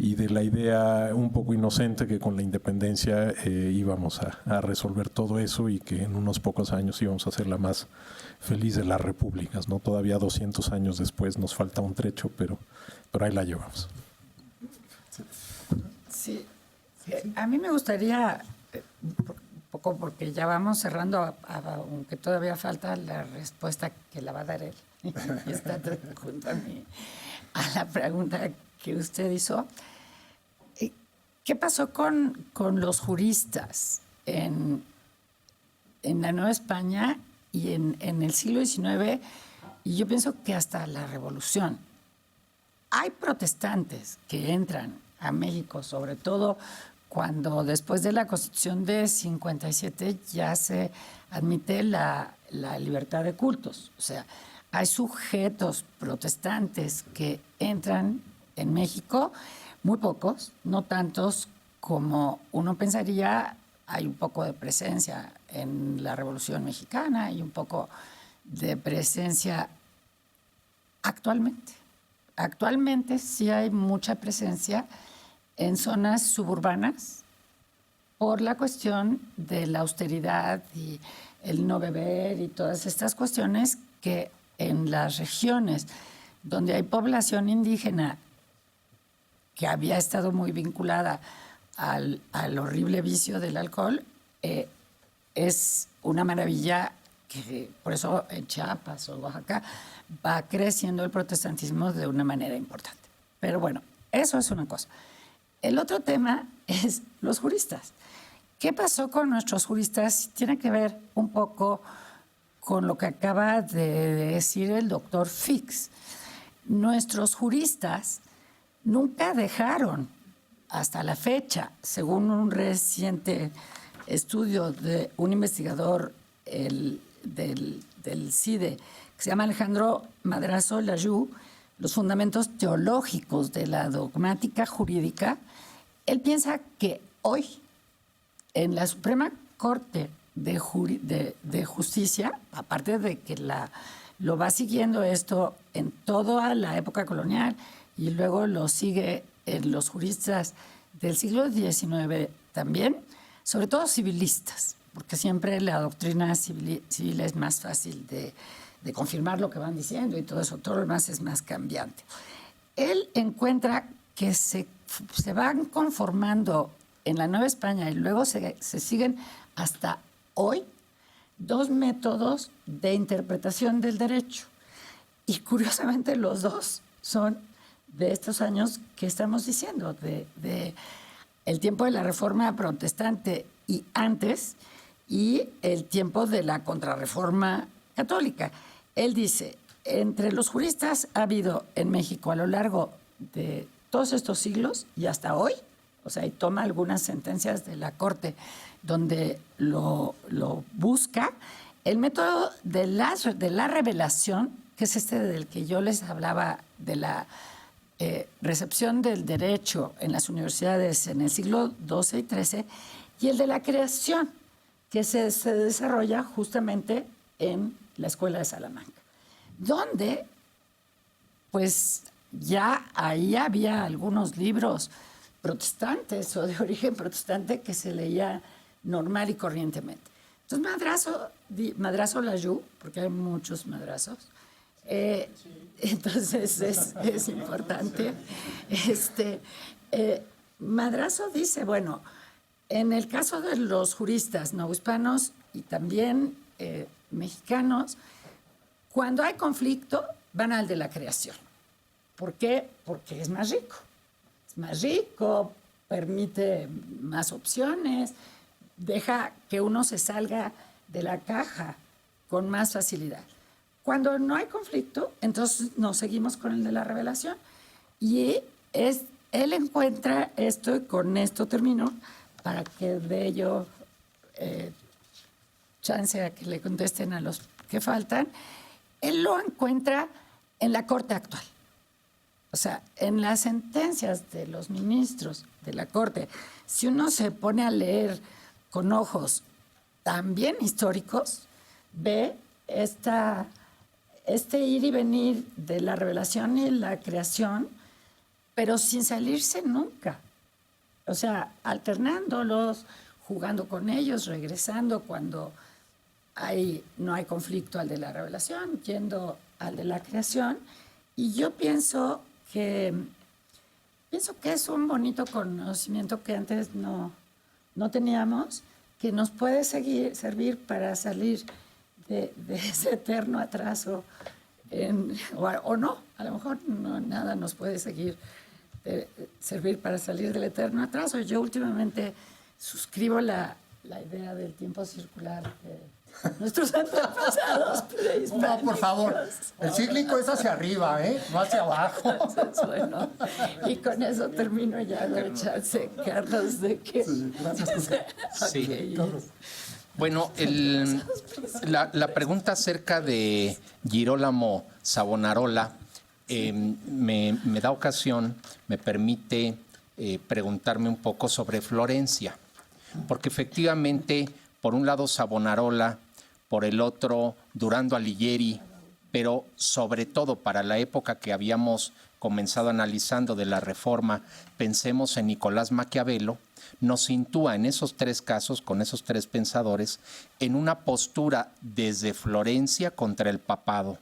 y de la idea un poco inocente que con la independencia íbamos a resolver todo eso y que en unos pocos años íbamos a ser la más feliz de las repúblicas, ¿no? Todavía 200 años después nos falta un trecho, pero ahí la llevamos. Sí. A mí me gustaría, un poco porque ya vamos cerrando, aunque todavía falta la respuesta que la va a dar él, y está junto a mí, a la pregunta que usted hizo. ¿Qué pasó con los juristas en la Nueva España y en el siglo XIX? Y yo pienso que hasta la Revolución. Hay protestantes que entran a México, sobre todo cuando después de la Constitución de 57 ya se admite la libertad de cultos. O sea, hay sujetos protestantes que entran en México, muy pocos, no tantos como uno pensaría. Hay un poco de presencia en la Revolución Mexicana y un poco de presencia actualmente. Actualmente sí hay mucha presencia en zonas suburbanas por la cuestión de la austeridad y el no beber y todas estas cuestiones que en las regiones donde hay población indígena que había estado muy vinculada al horrible vicio del alcohol, es una maravilla que por eso en Chiapas o Oaxaca va creciendo el protestantismo de una manera importante. Pero bueno, eso es una cosa. El otro tema es los juristas. ¿Qué pasó con nuestros juristas? Tiene que ver un poco con lo que acaba de decir el doctor Fix. Nuestros juristas nunca dejaron, hasta la fecha, según un reciente estudio de un investigador del CIDE, que se llama Alejandro Madrazo Layú, los fundamentos teológicos de la dogmática jurídica, él piensa que hoy, en la Suprema Corte de Justicia, aparte de que lo va siguiendo esto en toda la época colonial y luego lo sigue en los juristas del siglo XIX también, sobre todo civilistas, porque siempre la doctrina civil es más fácil de confirmar lo que van diciendo y todo eso, todo lo demás es más cambiante. Él encuentra que se van conformando en la Nueva España y luego se siguen hasta hoy 2 métodos de interpretación del derecho. Y curiosamente los dos son de estos años que estamos diciendo, de el tiempo de la Reforma Protestante y antes, y el tiempo de la Contrarreforma Católica. Él dice, entre los juristas ha habido en México a lo largo de todos estos siglos y hasta hoy, o sea, y toma algunas sentencias de la Corte donde lo busca, el método de la revelación, que es este del que yo les hablaba, de la recepción del derecho en las universidades en el siglo XII y XIII, y el de la creación, que se desarrolla justamente en la Escuela de Salamanca, donde pues ya ahí había algunos libros protestantes o de origen protestante que se leía normal y corrientemente. Entonces Madrazo Layú, porque hay muchos madrazos, entonces es importante. Madrazo dice, bueno, en el caso de los juristas novohispanos y también mexicanos, cuando hay conflicto van al de la creación. ¿Por qué? Porque es más rico. Es más rico, permite más opciones, deja que uno se salga de la caja con más facilidad. Cuando no hay conflicto, entonces nos seguimos con el de la revelación. Y él encuentra esto, y con esto termino, para que de ello chance a que le contesten a los que faltan. Él lo encuentra en la Corte actual. O sea, en las sentencias de los ministros de la Corte, si uno se pone a leer con ojos también históricos, ve este ir y venir de la revelación y la creación, pero sin salirse nunca. O sea, alternándolos, jugando con ellos, regresando cuando no hay conflicto al de la revelación, yendo al de la creación. Y yo pienso que es un bonito conocimiento que antes no teníamos, que nos puede servir para salir de ese eterno atraso, o no, a lo mejor no, nada nos puede servir para salir del eterno atraso. Yo últimamente suscribo la idea del tiempo circular de nuestros antepasados prehispánicos. No, por favor, el cíclico es hacia arriba, no hacia abajo. Entonces, bueno, y con eso termino ya, doy chance, Carlos, de que... Sí, gracias. Sí. Okay. Bueno, la pregunta acerca de Girolamo Savonarola me da ocasión, me permite preguntarme un poco sobre Florencia, porque efectivamente, por un lado Savonarola, por el otro Durando Alighieri, pero sobre todo para la época que habíamos comenzado analizando de la Reforma, pensemos en Nicolás Maquiavelo, nos sitúa en esos 3 casos, con esos 3 pensadores, en una postura desde Florencia contra el papado.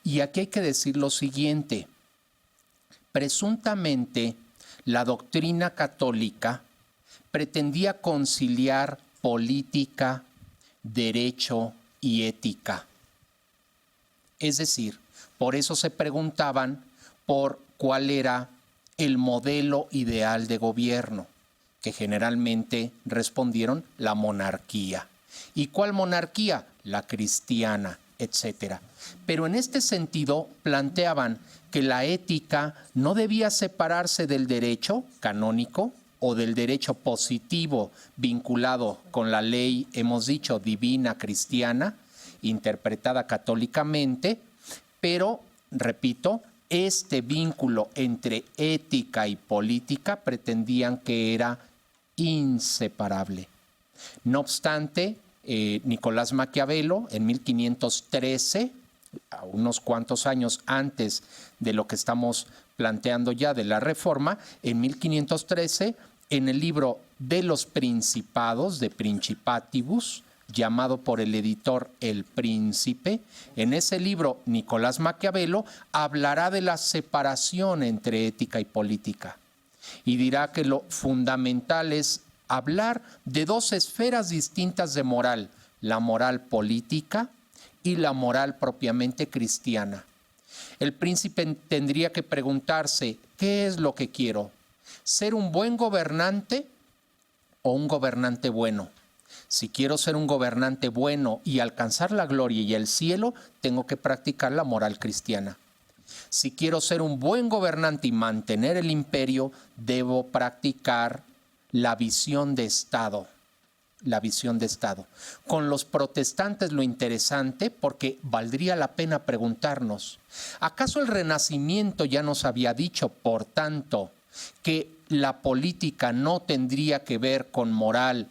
Y aquí hay que decir lo siguiente: presuntamente la doctrina católica pretendía conciliar política, derecho y ética. Es decir, por eso se preguntaban por cuál era el modelo ideal de gobierno, que generalmente respondieron la monarquía. ¿Y cuál monarquía? La cristiana, etcétera. Pero en este sentido planteaban que la ética no debía separarse del derecho canónico o del derecho positivo vinculado con la ley, hemos dicho, divina cristiana, interpretada católicamente, pero, repito, este vínculo entre ética y política pretendían que era inseparable. No obstante, Nicolás Maquiavelo, en 1513, a unos cuantos años antes de lo que estamos planteando ya de la Reforma, en 1513, en el libro de los Principados, de Principatibus, llamado por el editor El Príncipe, en ese libro Nicolás Maquiavelo hablará de la separación entre ética y política y dirá que lo fundamental es hablar de dos esferas distintas de moral, la moral política y la moral propiamente cristiana. El príncipe tendría que preguntarse, ¿qué es lo que quiero? ¿Ser un buen gobernante o un gobernante bueno? Si quiero ser un gobernante bueno y alcanzar la gloria y el cielo, tengo que practicar la moral cristiana. Si quiero ser un buen gobernante y mantener el imperio, debo practicar la visión de Estado. La visión de Estado. Con los protestantes lo interesante, porque valdría la pena preguntarnos, ¿acaso el Renacimiento ya nos había dicho, por tanto, que la política no tendría que ver con moral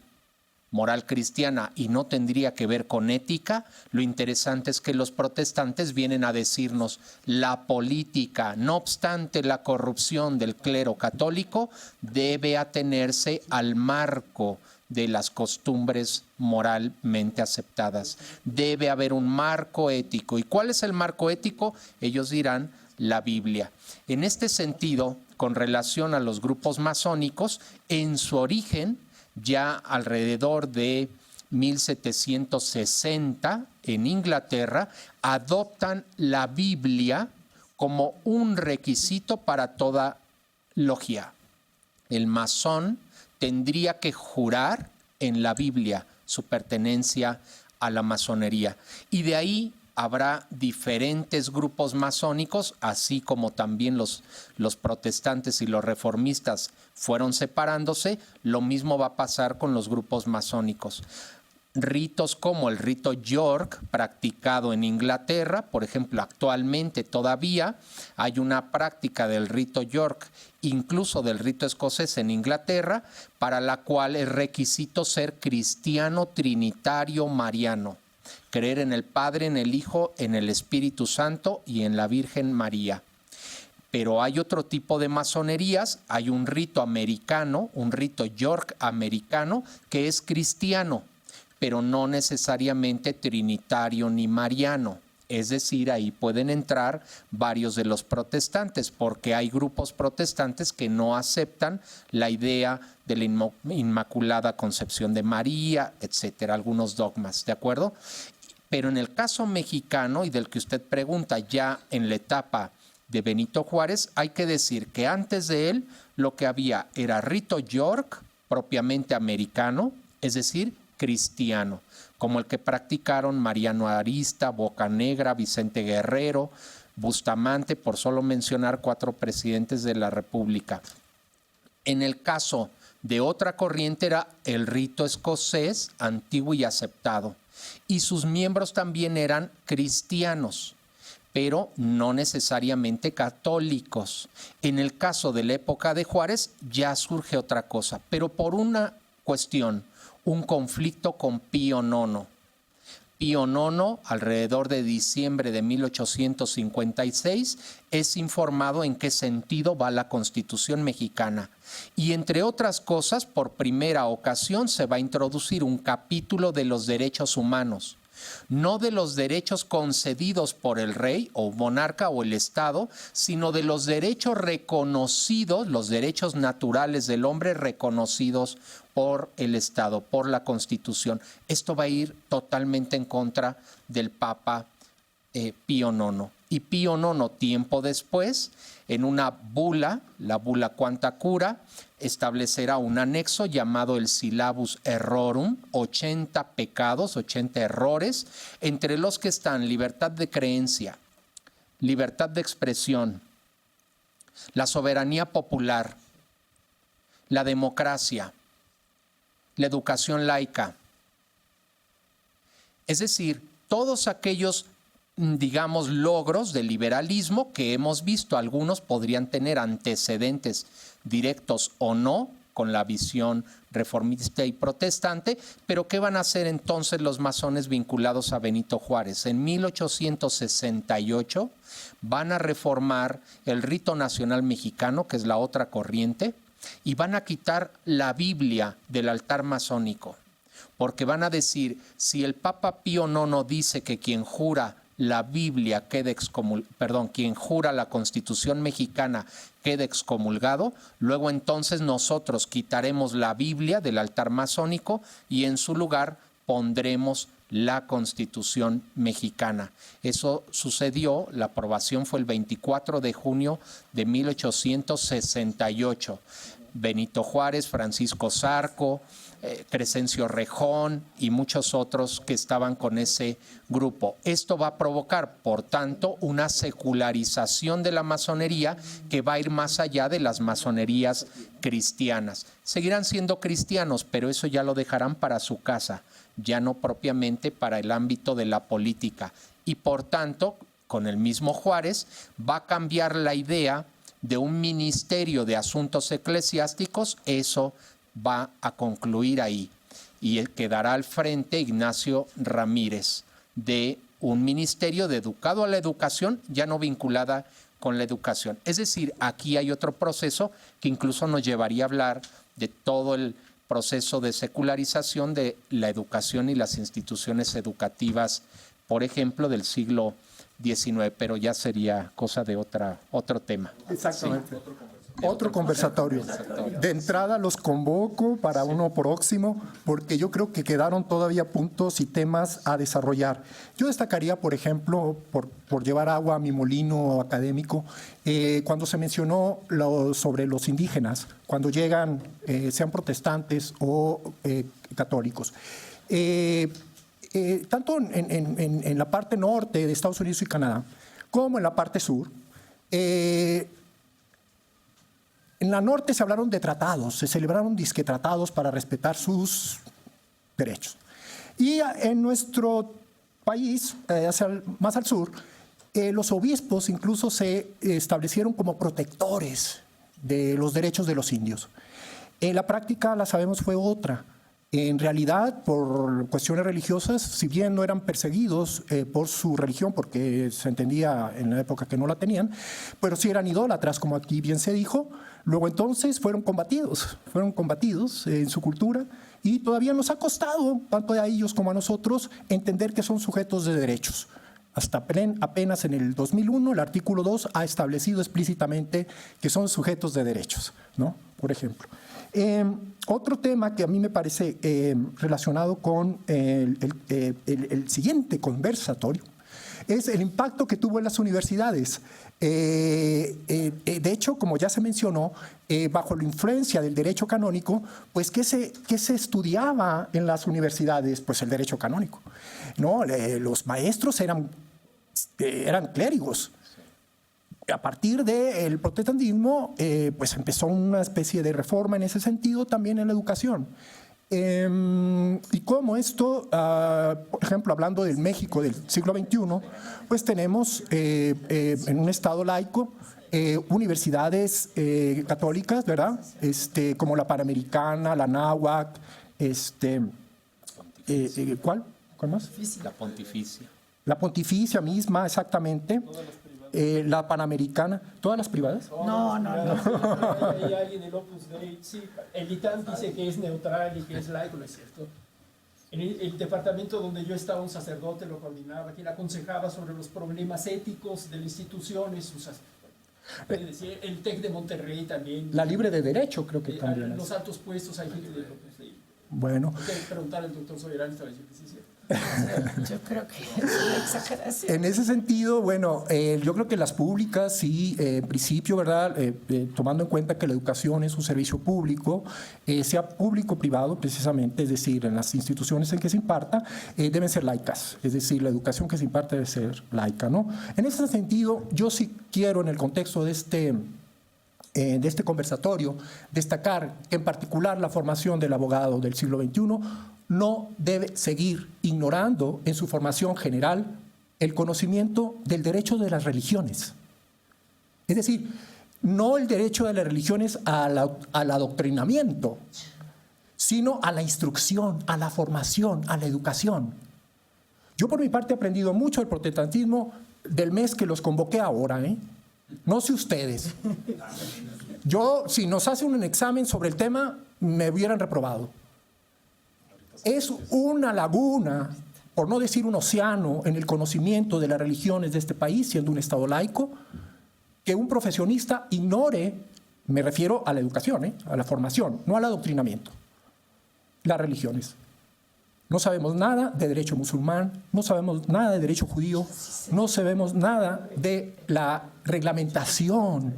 cristiana y no tendría que ver con ética? Lo interesante es que los protestantes vienen a decirnos, la política, no obstante la corrupción del clero católico, debe atenerse al marco de las costumbres moralmente aceptadas. Debe haber un marco ético. ¿Y cuál es el marco ético? Ellos dirán la Biblia. En este sentido, con relación a los grupos masónicos, en su origen, ya alrededor de 1760 en Inglaterra, adoptan la Biblia como un requisito para toda logia. El masón tendría que jurar en la Biblia su pertenencia a la masonería. Y de ahí habrá diferentes grupos masónicos, así como también los protestantes y los reformistas fueron separándose, lo mismo va a pasar con los grupos masónicos. Ritos como el rito York, practicado en Inglaterra, por ejemplo, actualmente todavía hay una práctica del rito York, incluso del rito escocés en Inglaterra, para la cual es requisito ser cristiano trinitario mariano, creer en el Padre, en el Hijo, en el Espíritu Santo y en la Virgen María. Pero hay otro tipo de masonerías, hay un rito americano, un rito York americano, que es cristiano, pero no necesariamente trinitario ni mariano. Es decir, ahí pueden entrar varios de los protestantes, porque hay grupos protestantes que no aceptan la idea de la Inmaculada Concepción de María, etcétera, algunos dogmas, ¿de acuerdo? Pero en el caso mexicano y del que usted pregunta, ya en la etapa de Benito Juárez, hay que decir que antes de él lo que había era rito York, propiamente americano, es decir, cristiano, como el que practicaron Mariano Arista, Bocanegra, Vicente Guerrero, Bustamante, por solo mencionar 4 presidentes de la República. En el caso de otra corriente era el rito escocés, antiguo y aceptado, y sus miembros también eran cristianos, pero no necesariamente católicos. En el caso de la época de Juárez ya surge otra cosa, pero por una cuestión, un conflicto con Pío IX. Pío IX, alrededor de diciembre de 1856, es informado en qué sentido va la Constitución mexicana. Y entre otras cosas, por primera ocasión se va a introducir un capítulo de los derechos humanos, no de los derechos concedidos por el rey o monarca o el Estado, sino de los derechos reconocidos, los derechos naturales del hombre reconocidos por el Estado, por la Constitución. Esto va a ir totalmente en contra del Papa Pío IX. Y Pío IX, tiempo después, en una bula, la bula Quanta Cura, establecerá un anexo llamado el Syllabus Errorum, 80 pecados, 80 errores, entre los que están libertad de creencia, libertad de expresión, la soberanía popular, la democracia, la educación laica. Es decir, todos aquellos, digamos, logros del liberalismo que hemos visto, algunos podrían tener antecedentes directos o no con la visión reformista y protestante, pero ¿qué van a hacer entonces los masones vinculados a Benito Juárez? En 1868 van a reformar el rito nacional mexicano, que es la otra corriente, y van a quitar la Biblia del altar masónico, porque van a decir, si el Papa Pío IX dice que quien jura la Biblia quien jura la Constitución mexicana queda excomulgado, luego entonces nosotros quitaremos la Biblia del altar masónico y en su lugar pondremos la Constitución mexicana. Eso sucedió, la aprobación fue el 24 de junio de 1868. Benito Juárez, Francisco Zarco, Crescencio Rejón y muchos otros que estaban con ese grupo. Esto va a provocar, por tanto, una secularización de la masonería que va a ir más allá de las masonerías cristianas. Seguirán siendo cristianos, pero eso ya lo dejarán para su casa, ya no propiamente para el ámbito de la política. Y por tanto, con el mismo Juárez, va a cambiar la idea de un ministerio de asuntos eclesiásticos. Eso va a concluir ahí y quedará al frente Ignacio Ramírez, de un ministerio dedicado a la educación, ya no vinculada con la educación. Es decir, aquí hay otro proceso que incluso nos llevaría a hablar de todo el proceso de secularización de la educación y las instituciones educativas, por ejemplo, del siglo XIX, pero ya sería cosa de otro tema. Exactamente. Otro conversatorio. De entrada los convoco para uno próximo, porque yo creo que quedaron todavía puntos y temas a desarrollar. Yo destacaría, por ejemplo, por llevar agua a mi molino académico, cuando se mencionó sobre los indígenas, cuando llegan, sean protestantes o católicos. Tanto en la parte norte de Estados Unidos y Canadá, como en la parte sur, en la norte se hablaron de tratados, se celebraron tratados para respetar sus derechos. Y en nuestro país, más al sur, los obispos incluso se establecieron como protectores de los derechos de los indios. En la práctica, la sabemos, fue otra. En realidad, por cuestiones religiosas, si bien no eran perseguidos por su religión, porque se entendía en la época que no la tenían, pero sí eran idólatras, como aquí bien se dijo. Luego entonces fueron combatidos en su cultura, y todavía nos ha costado, tanto a ellos como a nosotros, entender que son sujetos de derechos. Hasta apenas en el 2001, el artículo 2 ha establecido explícitamente que son sujetos de derechos, ¿no? Por ejemplo. Otro tema que a mí me parece relacionado con el siguiente conversatorio es el impacto que tuvo en las universidades. De hecho, como ya se mencionó, bajo la influencia del derecho canónico, pues ¿qué se estudiaba en las universidades? Pues el derecho canónico, ¿no? Los maestros eran clérigos. A partir del protestantismo, pues empezó una especie de reforma en ese sentido también en la educación. Y como esto, por ejemplo, hablando del México del siglo XXI, pues tenemos en un estado laico universidades católicas, ¿verdad? Como la Panamericana, la Anáhuac, ¿cuál más? La Pontificia. La Pontificia misma, exactamente. La Panamericana, ¿todas las privadas? No. Hay alguien del Opus Dei, sí, el ITAM dice que es neutral y que es laico, ¿no es cierto? En el departamento donde yo estaba, un sacerdote lo coordinaba, quien aconsejaba sobre los problemas éticos de las instituciones, es decir, el TEC de Monterrey también. La libre de derecho creo que también Los es. altos puestos hay gente de... Bueno, Hay que preguntar al doctor Soberano, te va a decir que sí es cierto. Yo creo que es una exageración. en ese sentido, bueno, yo creo que las públicas sí, en principio, ¿verdad? Tomando en cuenta que la educación es un servicio público, sea público-privado precisamente, es decir, en las instituciones en que se imparta, deben ser laicas, es decir, la educación que se imparte debe ser laica, ¿no? En ese sentido, yo sí quiero, en el contexto de este conversatorio, destacar que en particular la formación del abogado del siglo XXI no debe seguir ignorando en su formación general el conocimiento del derecho de las religiones. Es decir, no el derecho de las religiones al adoctrinamiento, sino a la instrucción, a la formación, a la educación. Yo por mi parte he aprendido mucho del protestantismo del mes que los convoqué ahora, ¿eh? No sé ustedes. Yo, si nos hacen un examen sobre el tema, me hubieran reprobado. Es una laguna, por no decir un océano, en el conocimiento de las religiones de este país, siendo un Estado laico, que un profesionista ignore, me refiero a la educación, a la formación, no al adoctrinamiento, las religiones. No sabemos nada de derecho musulmán, no sabemos nada de derecho judío, no sabemos nada de la reglamentación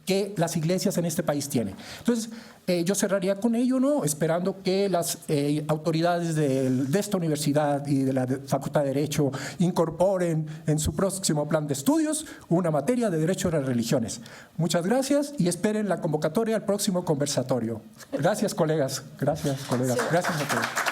que las iglesias en este país tienen. Entonces, yo cerraría con ello, ¿no? Esperando que las autoridades de esta universidad y de la Facultad de Derecho incorporen en su próximo plan de estudios una materia de derecho a las religiones. Muchas gracias y esperen la convocatoria al próximo conversatorio. Gracias, colegas. Gracias, colegas. Gracias a todos.